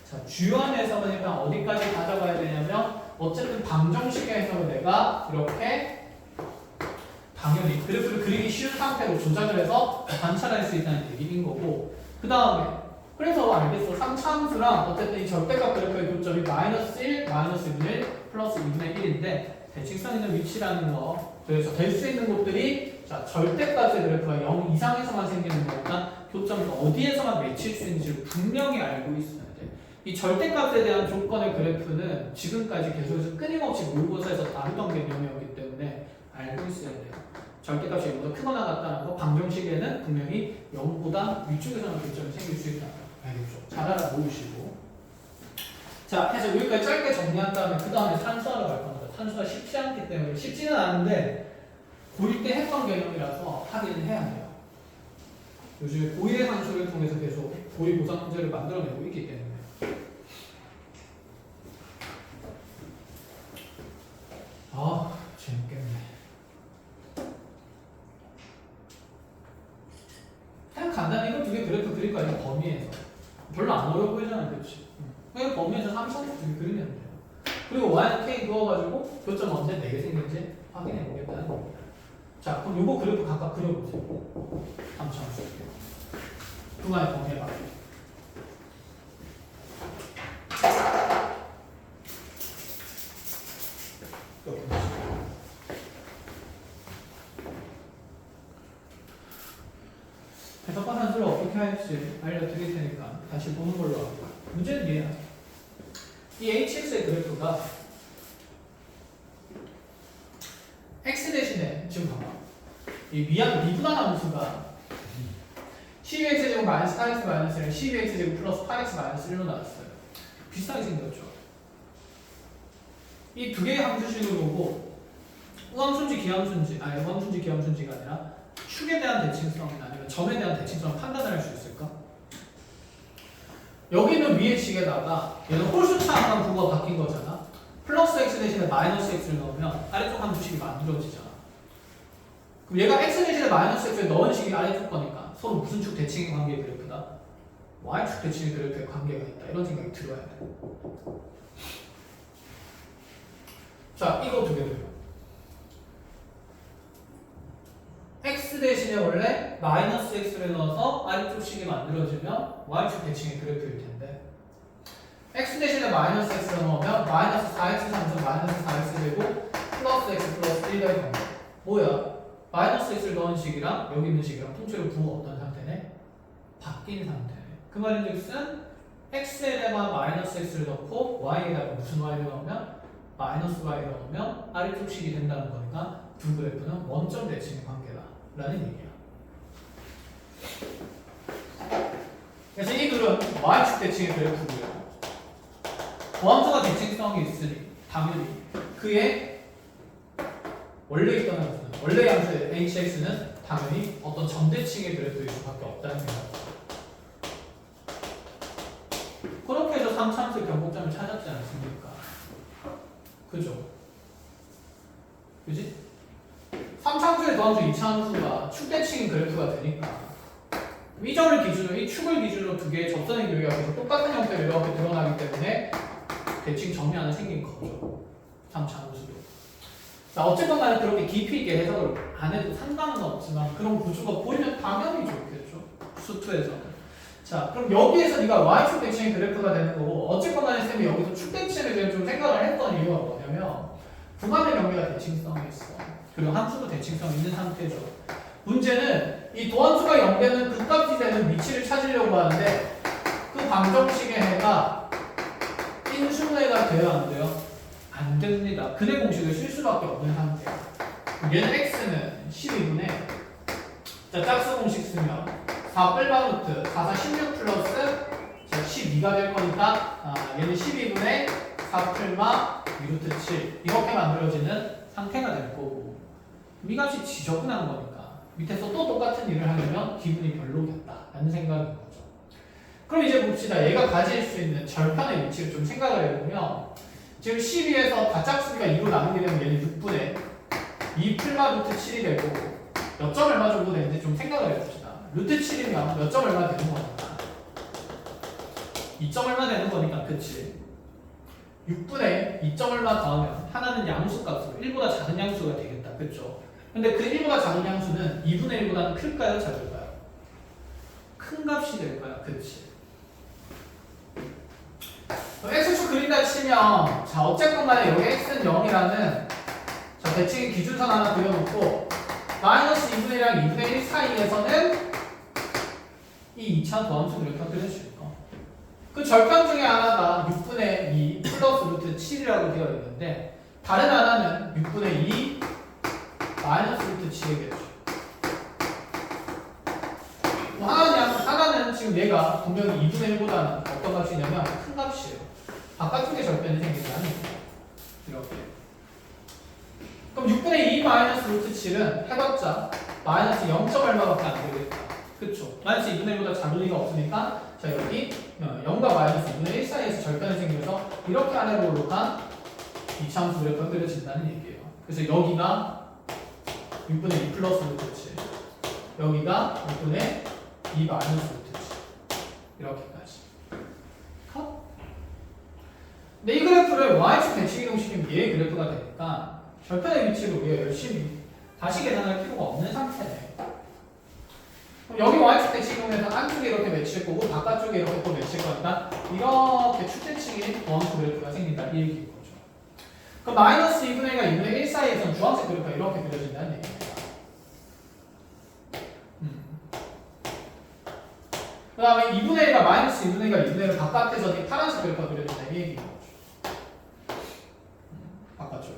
자, 주요한 해석은 일단 어디까지 가져가야 되냐면 어쨌든 방정식의 해석을 내가 이렇게 당연히 그래프를 그리기 쉬운 상태로 조작을 해서 관찰할 수 있다는 얘기인 거고 그 다음에 그래서 알겠어. 3차함수랑 어쨌든 이 절대값 그래프의 교점이 마이너스 1, 마이너스 2분의 1, 플러스 2분의 1인데 대칭성 있는 위치라는 거 그래서 될 수 있는 곳들이 자, 절대값의 그래프가 0 이상에서만 생기는 거니까 교점을 어디에서만 맺힐 수 있는지를 분명히 알고 있어야 돼. 이 절대값에 대한 조건의 그래프는 지금까지 계속해서 끊임없이 모의고사에서 다루던 개념이었기 때문에 알고 있어야 돼요. 절대값이 0보다 크거나 같다는 거 방정식에는 분명히 0보다 위쪽에서만 교점이 생길 수 있다. 알겠죠? 잘 알아보시고 자, 해서 여기까지 짧게 정리한 다음에 그 다음에 산수하러 갈 겁니다. 산수가 쉽지 않기 때문에 쉽지는 않은데 고1 때 했던 개념이라서 하기는 해야 돼요. 요즘에 고1의 산수를 통해서 계속 고1 고사 문제를 만들어내고 있기 때문에 재밌겠네. 그냥 간단히 이거 두 개 그래프 그릴 거야. 이거 범위에서 별로 안 어려워 보이잖아. 그렇지? 그냥 범위에서 3차원수 두 개 그리면 돼요. 그리고 Y는 K 그어가지고 교점 언제 4개 생긴지 확인해 보겠다는 겁니다. 자, 그럼 요거 그래프 각각 그려보세요. 3차원수 그만의 범위에 맞게. 해석과 산수를 어떻게 할지 알려드릴 테니까 다시 보는 걸로 하고 문제는 얘야. 이 hx의 그래프가 x 대신에 지금 봐봐. 이 미분한 함수가 12x제곱 마이너스 4x 마이너스 1 12x제곱 플러스 8x 마이너스 1로 나왔어요. 비슷하게 생겼죠. 이 두 개의 함수식을 보고 우함수인지 기함수인지 우함수인지 기함수인지가 아니라 축에 대한 대칭성이나 아니면 점에 대한 대칭성을 판단을 할 수 있을까? 여기는 위의 식에다가 얘는 홀수차항 부호가 바뀐 거잖아. 플러스 x 대신에 마이너스 x를 넣으면 아래쪽 함수식이 만들어지잖아. 그럼 얘가 x 대신에 마이너스 x에 넣은 식이 아래쪽 거니까 서로 무슨 축 대칭의 관계의 그래프다? y축 대칭의 그래프의 관계가 있다. 이런 생각이 들어야 돼. 자, 이거 두 개 돼요. x 대신에 원래 마이너스 x를 넣어서 아래쪽 식이 만들어지면 y축 대칭의 그래프일 텐데 x 대신에 마이너스 x를 넣으면 마이너스 4x 3은 마이너스 4x 되고 플러스 x 플러스 1가 됩니다. 뭐야? 마이너스 x를 넣은 식이랑 여기 있는 식이랑 통째로 부호가 어떤 상태네? 바뀐 상태네. 그 말인즉슨 x에다가 마이너스 x를 넣고 y에다가 무슨 y를 넣으면 마이너스 y를 넣으면 아래쪽 식이 된다는 거니까 두 그래프는 원점 대칭의 관계다라는 얘기야. 그래서 이 글은 y축 대칭의 그래프고요. 도함수가 대칭성이 있으니 당연히 그의 원래 있던 함수는 원래 함수의 hx는 당연히 어떤 점대칭의 그래프일 수밖에 없다는 생각이죠. 그렇게 해서 3차함수의 변곡점을 찾았지 않습니까? 그죠? 그지? 3차함수의 도함수 2차함수가 축대칭인 그래프가 되니까 이 점을 기준으로, 이 축을 기준으로 두 개의 접선의 교회가 계속 똑같은 형태로 이렇게 드러나기 때문에 대칭 점이 하나 생긴 거죠. 3차함수도. 자, 어쨌건 간에 그렇게 깊이 있게 해석을 안 해도 상관은 없지만 그런 구조가 보이면 당연히 좋겠죠. 수투에서는. 자, 그럼 여기에서 네가 y축 대칭의 그래프가 되는 거고 어쨌건 간에 쌤이 여기서 축 대칭에 대해 좀 생각을 했던 이유가 뭐냐면 구간의 경계가 대칭성이 있어. 그리고 함수도 대칭성이 있는 상태죠. 문제는 이 도함수가 연계는 극값이 되는 위치를 찾으려고 하는데 그 방정식의 해가 인수분해가 돼요, 안 돼요? 안 됩니다. 근의 공식을 쓸 수밖에 없는 상태예요. 얘는 x는 12분의 자, 짝수 공식 쓰면 4 뿔바 루트 4, 4, 16 플러스 자, 12가 될 거니까 얘는 12분의 4 풀마 루트 7 이렇게 만들어지는 상태가 될 거고 이 값이 지저분한 거니까 밑에서 또 똑같은 일을 하려면 기분이 별로겠다 라는 생각인 거죠. 그럼 이제 봅시다. 얘가 가질 수 있는 절편의 위치를 좀 생각을 해보면 지금 12에서 다짝수비가 2로 나누게 되면 얘는 6분의 2 풀마 루트 7이 되고 몇 점 얼마 정도 되는지 좀 생각을 해봅시다. 루트 7이면 몇 점 얼마 되는 거니까 2점 얼마 되는 거니까 그치 6분의 2점 얼마 더하면 하나는 양수 값으로 1보다 작은 양수가 되겠다 그쵸? 근데 그 1보다 작은 양수는 2분의 1보다는 클까요? 작을까요? 큰 값이 될까요? 그치? x축 그린다 치면 자 어쨌건 간에 여기 x는 0이라는 자 대칭의 기준선 하나 그려놓고 마이너스 2분의 1이랑 2분의 1 사이에서는 이 2차 도함수 그래프가 그려질 거. 그 절편 중에 하나가 6분의 2 플러스 루트 7이라고 되어 있는데 다른 하나는 6분의 2 마이너스 루트 7이겠죠. 하나는 지금 얘가 분명히 2분의 1보다는 어떤 값이냐면 큰 값이에요. 바깥쪽에 절편이 생긴다는 얘기예요. 이렇게. 그럼 6분의 2 마이너스 루트 7은 해봤자 마이너스 0. 얼마밖에 안 되겠다. 그쵸? 마이너스 2분의 1보다 작을 리가 없으니까 자 여기 0과 마이너스 2분의 1 사이에서 절편이 생겨서 이렇게 아래로 올라간 2차함수 그래프가 그려진다는 얘기예요. 그래서 여기가 6분의 2 플러스 루트 7 여기가 6분의 2 마이너스 루트 7 이렇게까지 컷? 근데 이 그래프를 y축 대칭 이동시키면 얘의 그래프가 되니까 절편의 위치를 우리가 열심히 다시 계산할 필요가 없는 상태네. 그럼 여기 y축 대칭 이동에서 안쪽에 이렇게 매칠 거고 바깥쪽에 이렇게 또 매칠 거니까 이렇게 축 대칭이 도함수 그래프가 생긴다 이 얘기인 거죠. 그럼 마이너스 2분의 1과 2분의 1 사이에서는 주황색 그래프가 이렇게 그려진다는 얘기입니다. 그 다음에 2분의 1과 마이너스 2분의 1과 2분의 1 바깥에서 이 파란색 그래프가 그려진다 이 얘기인 거죠. 바깥쪽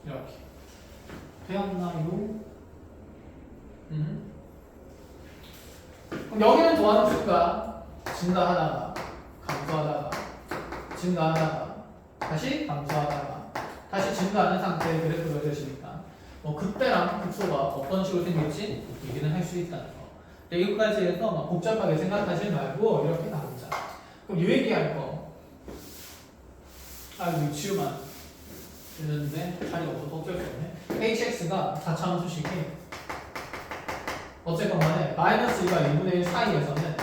이렇게 되었나요? 그럼 여기는 도함수가 증가하다가 감소하다가 증가하다가 다시 감소하다가 다시 증가하는 상태의 그래프가 그려지니까 뭐 극대랑 극소가 어떤 식으로 생길지 얘기는 할 수 있다는 거. 여기까지 해서 막 복잡하게 생각하지 말고 이렇게 나오자. 그럼 이 얘기할 거. 아 이거 지우만. 되는데 자리가 없어서 어쩔 수 없네. hx가 4차함수식이 어쨌건 간에 마이너스 2가 2분의 1 사이에서는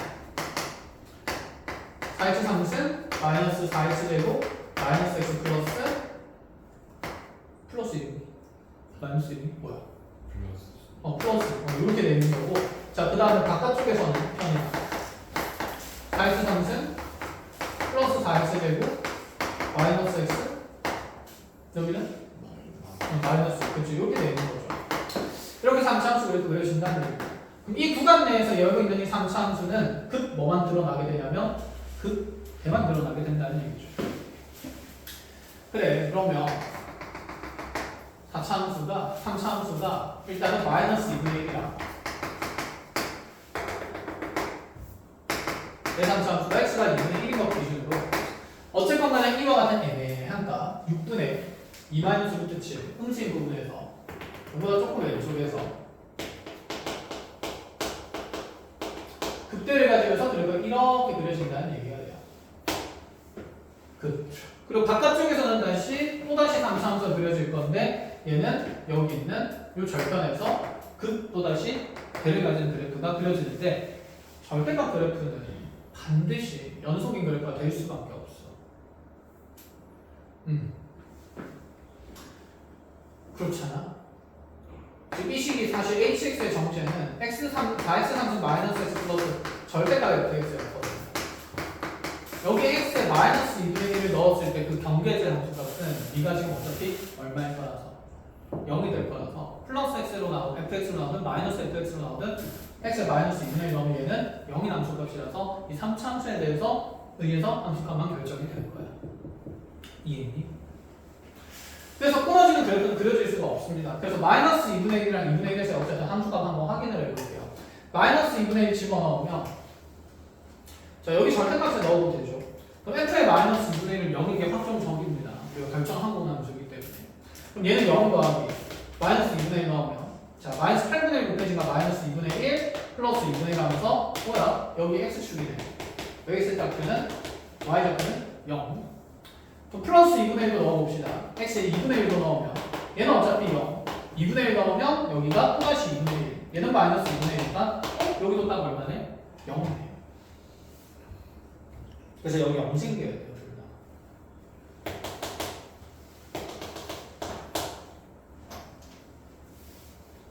4x 3은 마이너스 4x 제곱 마이너스 x 플러스 1 마이너스 1이 뭐야? 플러스 이렇게 되는 거고. 자, 그 다음에 바깥쪽에서는 편이 4x 3은 플러스 4x 제곱 마이너스 x 여기는 마이너스 그렇죠. 이렇게 되는 거죠. 이렇게 3차함수 그래도 그려진다는 얘기죠. 그럼 이 구간 내에서 여기 있는 이 3차함수는 급 뭐만 드러나게 되냐면 급 대만 드러나게 된다는 얘기죠. 그래, 그러면 3차함수가 일단은 마이너스 2분의 1이랑 내 3차함수가 x가 2분의 1인 것 기준으로 어쨌건 간에 이와 같은 애매한 값 6분의 2 마이너스 루트 7 음식 부분에서 이보다 조금 왼쪽에서 극대를 가지고서 그리고 이렇게 그려진다는 얘기가 돼요. 그리고 바깥쪽에서는 또다시 3차함수가 그려질 건데 얘는 여기 있는 이 절편에서 또다시 대를 가진 그래프가 그려지는데 절대값 그래프는 반드시 연속인 그래프가 될 수밖에 없어. 그렇잖아. 이 식이 사실 hx의 정체는 4x3 마이너스 x 플러스 절대값의 fx였거든. 여기 x에 마이너스 2분의 1을 넣었을 때 그 경계제 함수값은 네가 지금 어차피 얼마일 거라서 0이 될 거라서 플러스 x로 나오든 fx로 나오든 마이너스 fx로 나오든 x에 마이너스 2분의 1 넣으면 얘는 0인 함수값이라서 이 3차 함수에 의해서 함수값만 결정이 될 거야. 이해했니? 그래서 끊어지는 그래프는 그려질 수가 없습니다. 그래서 마이너스 2분의 1이랑 2분의 1에서 어쨌든 함수값 한번 확인을 해볼게요. 마이너스 2분의 1 집어넣으면 자 여기 절대값에 넣어도 되죠. 그럼 f의 마이너스 2분의 1은 0이게 확정 정기입니다. 우리가 결정하고 난 함수이기 때문에. 그럼 얘는 0 더하기 마이너스 2분의 1 넣으면 자 마이너스 8분의 1 곱해진가 마이너스 2분의 1 플러스 2분의 1 하면서 뭐야? 여기 x축이 돼. 여기 x좌표는 y좌표는 0. 또 플러스 2분의 1도 넣어봅시다. x에 2분의 1도 넣으면 얘는 어차피 0. 2분의 1 넣으면 여기가 또다시 2분의 1. 얘는 마이너스 2분의 1이니까 여기도 딱 얼마네? 0이네. 그래서 여기 0 생겨야 돼요. 둘 다.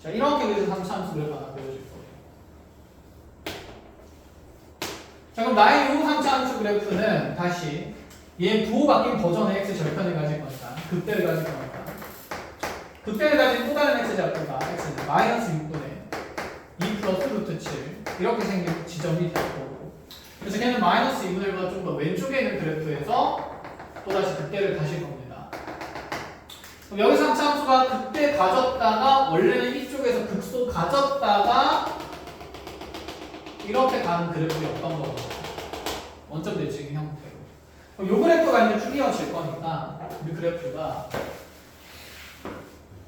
자 이렇게 그래서 3차함수 그래프 하나 그려줄 거예요. 자 그럼 나의 이 3차함수 그래프는 다시 얘 부호 바뀐 버전의 x 절편을 가질 거니까 극대를 가질 거니까 극대를 가진 또 다른 x 좌표가 x는 마이너스 6분의 2 플러스 루트 7 이렇게 생긴 지점이 될 거고 그래서 걔는 마이너스 2분의 1보다 좀 더 왼쪽에 있는 그래프에서 또다시 극대를 가실 겁니다. 그럼 여기 3차함수가 극대 가졌다가 원래는 이쪽에서 극소 가졌다가 이렇게 가는 그래프였던 거거든요. 원점 대칭의 형태로. 그럼 요 그래프가 이제 풀이어질 거니까 이 그래프가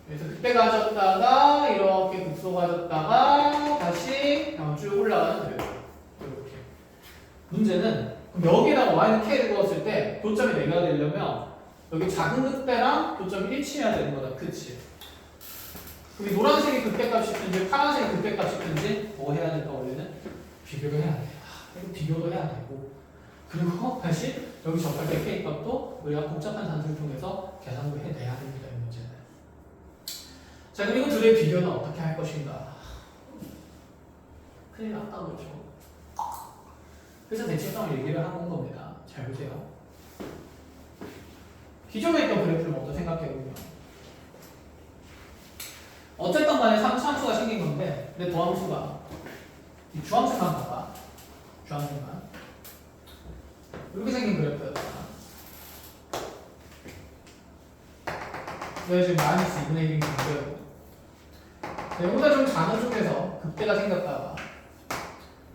그래서 그때 가졌다가 이렇게 극소 가졌다가 다시 쭉 올라가는 그래프. 이렇게. 문제는 그럼 여기다가 y는 k를 넣었을 때 교점이 내가 되려면 여기 작은 극대랑 교점이 일치해야 되는 거다. 그치? 그럼 이 노란색이 극대값이 큰지 파란색이 극대값이 큰지 뭐 해야 될까 원래는? 비교를 해야 돼. 이거 비교도 해야 되고 그리고 다시 여기 접할 때 k값도 우리가 복잡한 산수를 통해서 계산을 해내야 됩니다. 이 문제는. 자 그럼 이거 둘의 비교는 어떻게 할 것인가? 큰일 났다 그렇죠. 그래서 대칭성을 얘기를 하고 온 겁니다. 잘 보세요. 기존에 있던 그래프를 먼저 생각해보면 어쨌든 간에 3차함수가 생긴 건데 내 더함수가 이 주함수만 봐봐. 주함수만 이렇게 생긴 그래프였잖아. 여기 지금 마이너스 2분의 1인 그래프 여기보다 좀 작은 쪽에서 극대가 생겼다가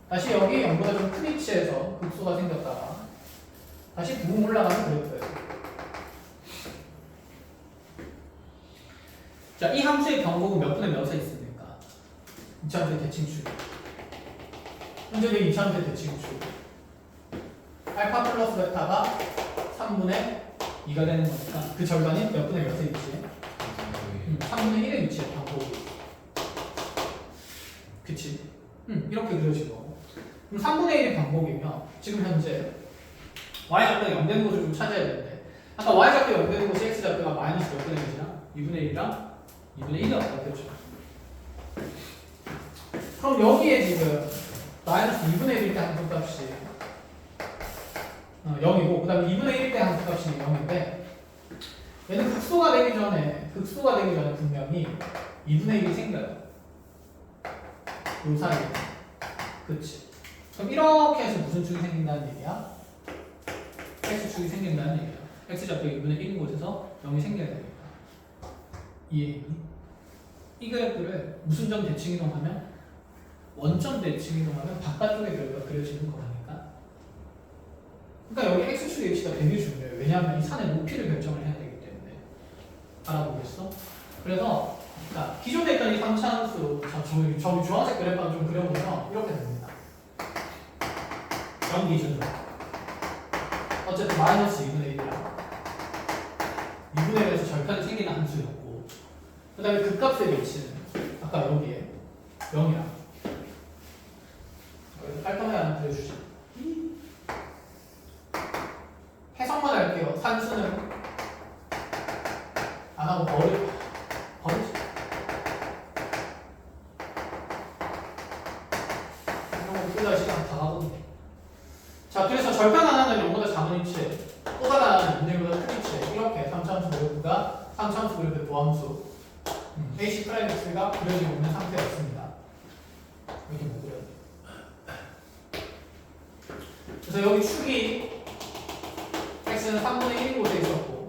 다시 여기 0보다 좀 큰 위치에서 극소가 생겼다가 다시 붕 올라가는 그래프예요. 자, 이 함수의 변곡은 몇 분의 몇에 있습니까? 2차함수의 대칭축. 현재는 2차함수의 대칭축. 알파 플러스 베타가 3분의 2가 되는 거니까 그 절반이 몇 분의 몇에 위치해? 3분의 1에 위치해 반복이. 그치? 이렇게 그려진 거고. 그럼 3분의 1이 반복이면 지금 현재 y좌표가 0 되는 곳을 좀 찾아야 되는데 아까 y좌표 0 되는 곳이 x좌표가 마이너스 몇 분의 몇이야? 2분의 1이랑 2분의 1이었다. 그렇죠? 그럼 여기에 지금 마이너스 2분의 1일 때 함수값이 0이고 그 다음에 2분의 1일 때 함수값이 0인데 얘는 극소가 되기 전에 분명히 2분의 1이 생겨요. 요 사이에. 그치? 그럼 이렇게 해서 무슨 축이 생긴다는 얘기야? x축이 생긴다는 얘기야. x좌표 2분의 1인 곳에서 0이 생겨야 됩니다. 이해했니? 이 그래프를 무슨 점 대칭 이동하면? 원점 대칭 이동하면 바깥쪽에 그래프가 그려지는 거라니까. 그러니까 여기 x축의 위치가 되게 중요해요. 왜냐하면 이 산의 높이를 결정을 해야 되기 때문에. 알아보겠어? 그래서 자, 기존에 있던 이 3차함수 저기 주황색 그래프를 좀 그려보면 이렇게 됩니다. 0 기준으로 어쨌든 마이너스 2분의 1이랑 2분의 1에서 절편이 생기는 함수였고 그 다음에 극값의 위치는 아까 여기에 0이랑 깔끔하게 하나 그려주시. 해석만 할게요. 산수는 안 하고 버리지. 이런 거 풀다 시간 다 가거든요. 자, 그래서 절편 하나는 0보다 작은 위치에 또 다른 하나는 2분의 1보다 큰 위치에 이렇게 3차함수 그래프가 3차함수 그래프의 도함수 AC 프라임X가 그려지고 있는 상태였습니다. 이렇게 못 그려요. 그래서 여기 축이 x는 3분의 1인 곳에 있었고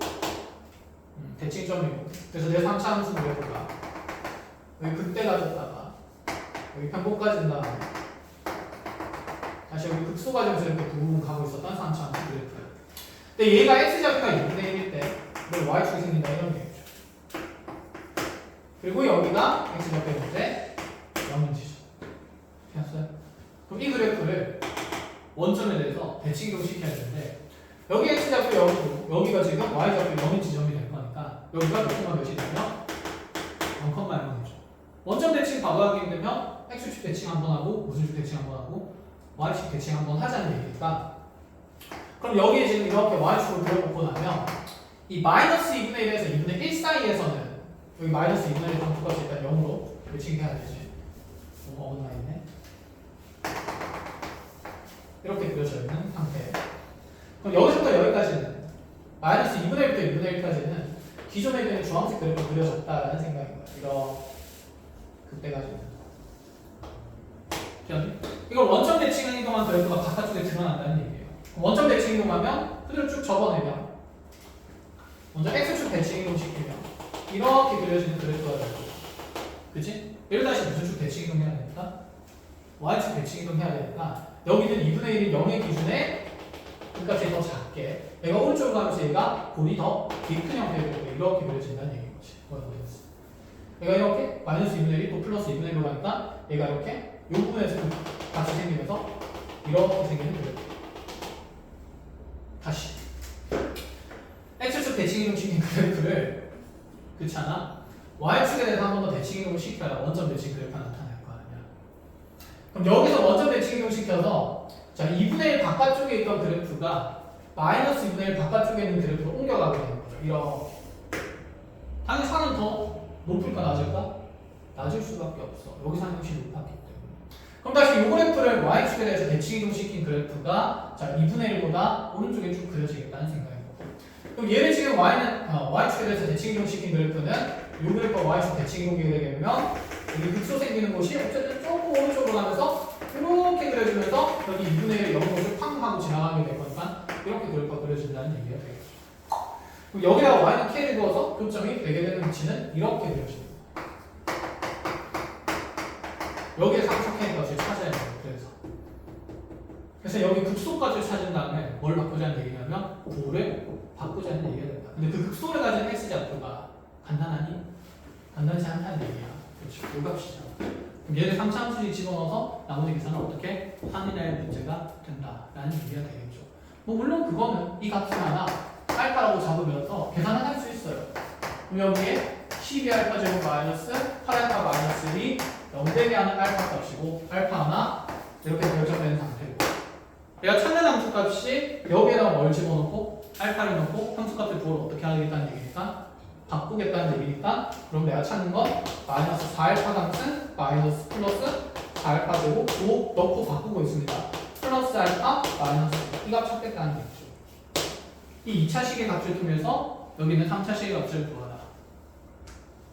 대칭점이고 그래서 내 3차함수 그래프가 여기 극대 가졌다가 여기 편곡 가진 다음에 다시 여기 극소 과정에서 이렇게 두 부분 가고 있었던 3차함수 그래프예요. 근데 얘가 x좌표가 2분의 1일 때 이걸 y축이 생긴다 이런 얘기죠. 그리고 여기가 x좌표인데 0인지죠. 됐어요? 그럼 이 그래프를 원점에 대해서 대칭 이동시켜야 되는데 여기 x좌표 0이고 여기가 지금 y좌표 0인 지점이 될 거니까 여기가 몇 콤마 몇이 되면 0,1이죠. 원점 대칭 바로 하게 되면 x축 대칭 한번 하고 무슨 축 대칭 한번 하고 y축 대칭 한번 하자는 얘기니까 그럼 여기에 지금 이렇게 y축을 그려놓고 나면 이 마이너스 2분의 1에서 2분의 1 사이에서는 여기 마이너스 2분의 1 정도까지 일단 0으로 대칭해야 되지. 너무 어긋나 있네. 이렇게 그려져 있는 상태. 그럼 여기서부터 여기까지는 마이너스 2분의 1부터 2분의 1까지는 기존에 있는 주황색 그래프가 그려졌다라는 생각인 거예요. 이런 그때까지는. 이걸 원점 대칭 이동한 그래프가 바깥쪽에 드러난다는 얘기예요. 원점 대칭 이동하면 그대로 쭉 접어내면 먼저 x축 대칭 이동시키면 이렇게 그려지는 그래프가 되고 그치? 얘를 다시 무슨 축 대칭 이동해야 되니까? y축 대칭 이동해야 되니까 여기는 2분의 1이 0의 기준에 그값이 더 작게 얘가 오른쪽으로 가면서 얘가 볼이 더 큰 형태로 이렇게 그려진다는 얘기인 거지. 얘가 이렇게 마이너스 2분의 1이 또 플러스 2분의 1로 가니까 얘가 이렇게 이 부분에서 같이 생기면서 이렇게 생기는 그래프. 다시 x축 대칭 이동시킨 그래프를 그렇잖아. y축에 대해서 한 번 더 대칭 이동을 시켜야 원점 대칭 그래프가 나타날 거 아니야. 그럼 여기서 원점 대칭 이동 시켜서 자 2분의 1 바깥쪽에 있던 그래프가 마이너스 2분의 1 바깥쪽에 있는 그래프로 옮겨가게 되는 거죠. 이렇게. 당연히 산은 더 높을까 낮을까? 낮을 수밖에 없어. 여기 산이 훨씬 높았기 때문에. 그럼 다시 이 그래프를 y축에 대해서 대칭 이동시킨 그래프가 자 2분의 1보다 오른쪽에 쭉 그려지겠다는 생각인 거고. 그럼 얘를 지금 y축에 대해서 대칭 이동시킨 그래프는 이 그래프가 y축 대칭 이동이 되게 되면 여기 극소 생기는 곳이 어쨌든 조금 오른쪽으로 가면서 이렇게 그려지면서 여기 2분의 1 0곳을 팡 하고 지나가게 될 거니까 이렇게 그래프가 그려진다는 얘기가 되겠죠. 그럼 여기다가 y는 k를 넣어서 교점이 되게 되는 위치는 이렇게 그려집니다. 여기에 상수 k 값을 찾아야 돼요. 그래서 여기 극소값을 찾은 다음에 뭘 바꾸자는 얘기냐면 볼을 바꾸자는 얘기가 된다. 근데 그 극소를 가진 x좌표가 간단하니? 간단치 않다는 얘기야. 그렇죠. 요 값이잖아. 그럼 얘를 3차함수씩 집어넣어서 나머지 계산은 어떻게? 항이나의 문제가 된다라는 얘기가 되겠죠. 뭐 물론 그거는 이 값을 하나 알파라고 잡으면서 계산을 할 수 있어요. 그럼 여기에 12알파 제곱 마이너스 8알파 마이너스 1이 0되게 하는 알파 값이고 알파 하나 이렇게 결정되는 상태고 내가 찾는 함수값이 여기에다가 뭘 집어넣고 알파를 넣고 함수값을 부호를 어떻게 하겠다는 얘기니까 바꾸겠다는 얘기니까 그럼 내가 찾는 건 마이너스 4알파 같은 마이너스 플러스 4알파 제곱 부호 넣고 바꾸고 있습니다. 플러스 알파 마이너스 이 값 찾겠다는 얘기죠. 이 2차 식의 값을 통해서 여기는 3차 식의 값을 구하라.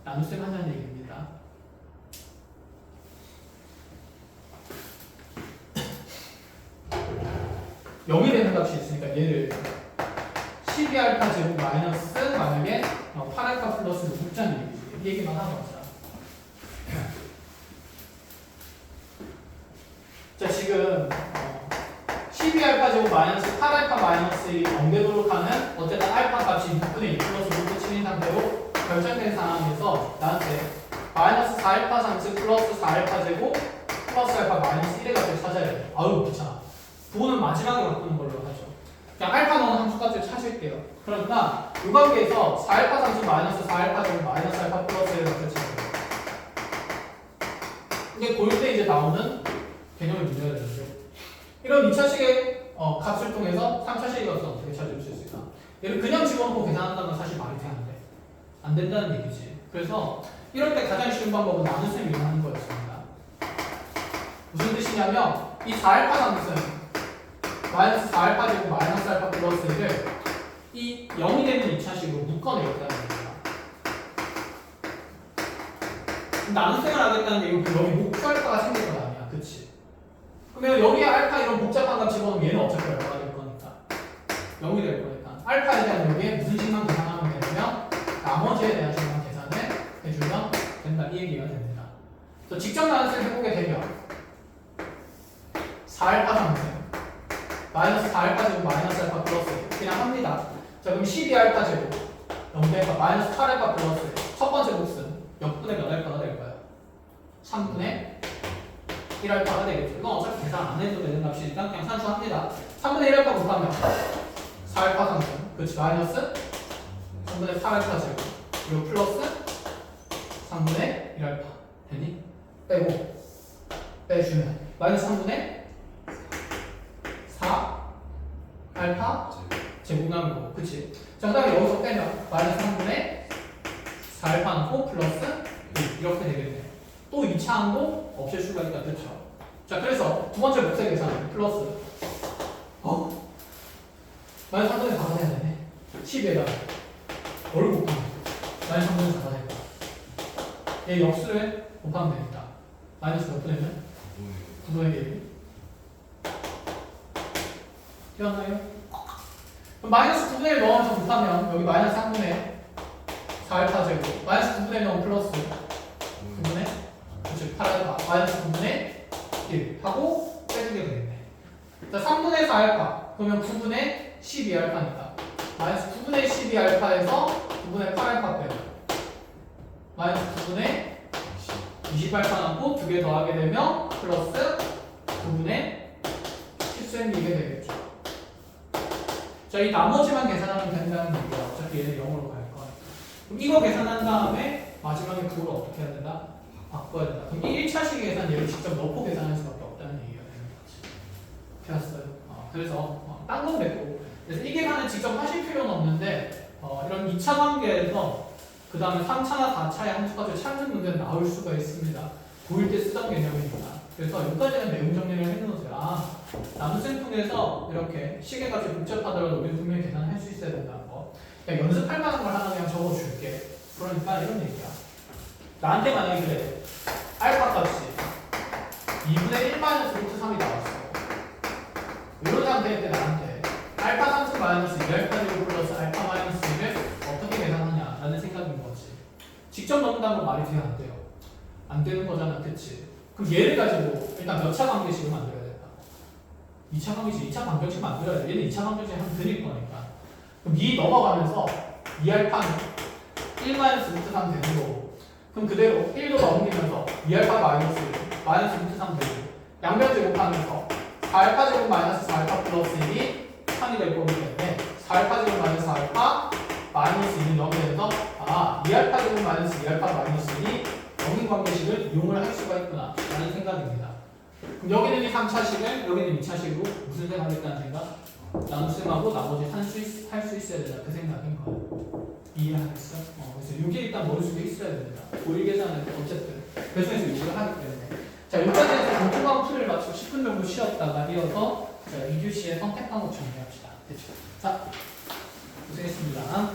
나눗셈 하자는 얘기입니다. (0이) 되는 값이 있으니까 얘를 12알파 제곱 마이너스 만약에 8알파 플러스를 묶자는 얘기지. 이 얘기만 하고 하자. 자 지금 12알파 제곱 마이너스 8알파 마이너스 1이 0되도록 하는 어쨌든 알파 값이 6분의 2 플러스 루트 7인 상태로 결정된 상황에서 나한테 마이너스 4알파 상수 플러스 4알파 제곱 플러스 알파 마이너스 1의 값을 찾아야 돼. 아유 귀찮아. 부호는 마지막에 바꾸는 걸로 하죠. 그냥 알파 넣은 함수값을 찾을게요. 그러니까 이 관계에서 4알파 상수 마이너스 4알파 제곱 마이너스 알파 플러스 1의 값을 찾아요. 이게 고일 때 이제 나오는 개념을 문제가 되죠. 이런 2차식의 값을 통해서 3차식의 값을 어떻게 찾을 수 있을까? 얘를 그냥 집어넣고 계산한다는 건 사실 말이 되는데 안 된다는 얘기지. 그래서 이럴 때 가장 쉬운 방법은 나눗셈 이용하는 거였습니다. 무슨 뜻이냐면 이 4알파 상수는 마이너스 4알파 제곱 마이너스 알파 플러스 1을 이 0이 되는 2차식으로 묶어내겠다는 얘기야. 나눗셈을 하겠다는 게 여기 목표알파가 생길 건 아니야. 그치? 그러면 여기에 알파 이런 복잡한 값 집어넣으면 얘는 어차피 얼마가 될 거니까 0이 될 거니까 알파에 대한 여기에 무슨 식만 계산하면 되냐면 나머지에 대한 식만 계산을 해주면 된다 이 얘기가 됩니다. 그래서 직접 나눗셈 해보게 되면 4알파 상수 마이너스 4알파 제곱 마이너스 알파 플러스 1 그냥 합니다. 자 그럼 12알파 제곱 0대가 마이너스 8알파 플러스 1 첫 번째 몫은 몇 분의 몇 알파가 될까요? 3분의 1알파가 되겠죠. 이건 어차피 계산 안 해도 되는 값이니까 그냥 산수합니다. 3분의 1알파 곱하면 4알파 상수 그렇지 마이너스 3분의 8알파 제곱 그리고 플러스 3분의 1알파 되니? 빼고 빼주면 마이너스 3분의 4 알파 제곱하는 거 그치? 자 그 다음에 여기서 빼면 마이너스 3분의 4알파 넣고 플러스 1 이렇게 되겠네. 또 2차 항도 없앨 수가 있다. 그렇죠? 자 그래서 두 번째 몫의 계산은 플러스 마이너스 3분의 4가 돼야 되네. 10에다가 뭘 곱하면 마이너스 3분의 4가 될 거야. 얘 역수를 곱하면 되니까 마이너스 몇 분의면? 9분의 1 기억나요? 그럼 마이너스 9분의 1 넣어서 곱하면 여기 마이너스 3분의 4알파 제곱 마이너스 9분의 1 넣으면 플러스 9분의 그렇지 8알파 마이너스 9분의 1 하고 빼주게 되겠네. 자 3분의 4알파 그러면 9분의 12알파니까 마이너스 9분의 12알파에서 9분의 8알파 빼고 마이너스 9분의 20알파 남고 두 개 더하게 되면 플러스 9분의 10cm이게 되겠죠. 자, 이 나머지만 계산하면 된다는 얘기야. 어차피 얘는 0으로 갈 거야. 그럼 이거 계산한 다음에 마지막에 그걸 어떻게 해야 된다? 바꿔야 된다. 그럼 이 1차식 계산 얘를 직접 넣고 계산할 수밖에 없다는 얘기가 되는 거지. 되었어요. 그래서 딴 건 됐고. 그래서 이 계산을 직접 하실 필요는 없는데 이런 2차 관계에서 그 다음에 3차나 4차의 함수값을 찾는 문제는 나올 수가 있습니다. 보일 때 쓰던 개념입니다. 그래서 여기까지는 내용 정리를 해놓으세요. 나눗셈 통해서 이렇게 식의 값이 복잡하더라도 우리는 분명히 계산을 할 수 있어야 된다는 거. 그냥 연습할 만한 걸 하나 그냥 적어줄게. 그러니까 이런 얘기야. 나한테 만약에 그래. 알파 값이 2분의 1 마이너스 루트 3이 나왔어. 이런 상태일 때 나한테 알파 상수 마이너스 2알파 제곱 플러스 알파 마이너스 1을 어떻게 계산하냐 라는 생각인 거지. 직접 넣는다는 건 말이 돼요 안 돼요? 안 되는 거잖아. 그치? 그럼 얘를 가지고 일단 몇 차 관계식을 만들어야 된다. 2차 관계식, 2차 방정식 만들어야 돼. 얘는 2차 방정식 하면 드릴 거니까. 그럼 2 넘어가면서 2알파는 1 마이너스 루트 3 되는 거고 그럼 그대로 1도 넘기면서 2알파 마이너스 1 마이너스 루트 3 되고 양변 제곱하면서 4알파 제곱 마이너스 4알파 플러스 1이 3이 될 거기 때문에 4 4알파 제곱 마이너스 4알파 마이너스 2는 0이 돼서 2알파 제곱 마이너스 2알파 마이너스 1이 영인 관계식을 이용을 할 수가 있구나 라는 생각입니다. 그럼 여기는 3차식을 여기는 2차식으로 무슨 생각했다는 생각? 나눗셈하고 나머지 할 수 있어야 된다 그 생각인 거예요. 이해하겠어? 그래서 이게 일단 머릿속에 있어야 됩니다. 고일 계산은 어쨌든 배수에서 요구를 하기 때문에 자 여기까지 해서 공통방 풀이를 마치고 10분 정도 쉬었다가 이어서 자 2교시의 선택 과목 정리합시다. 됐죠? 자 고생했습니다.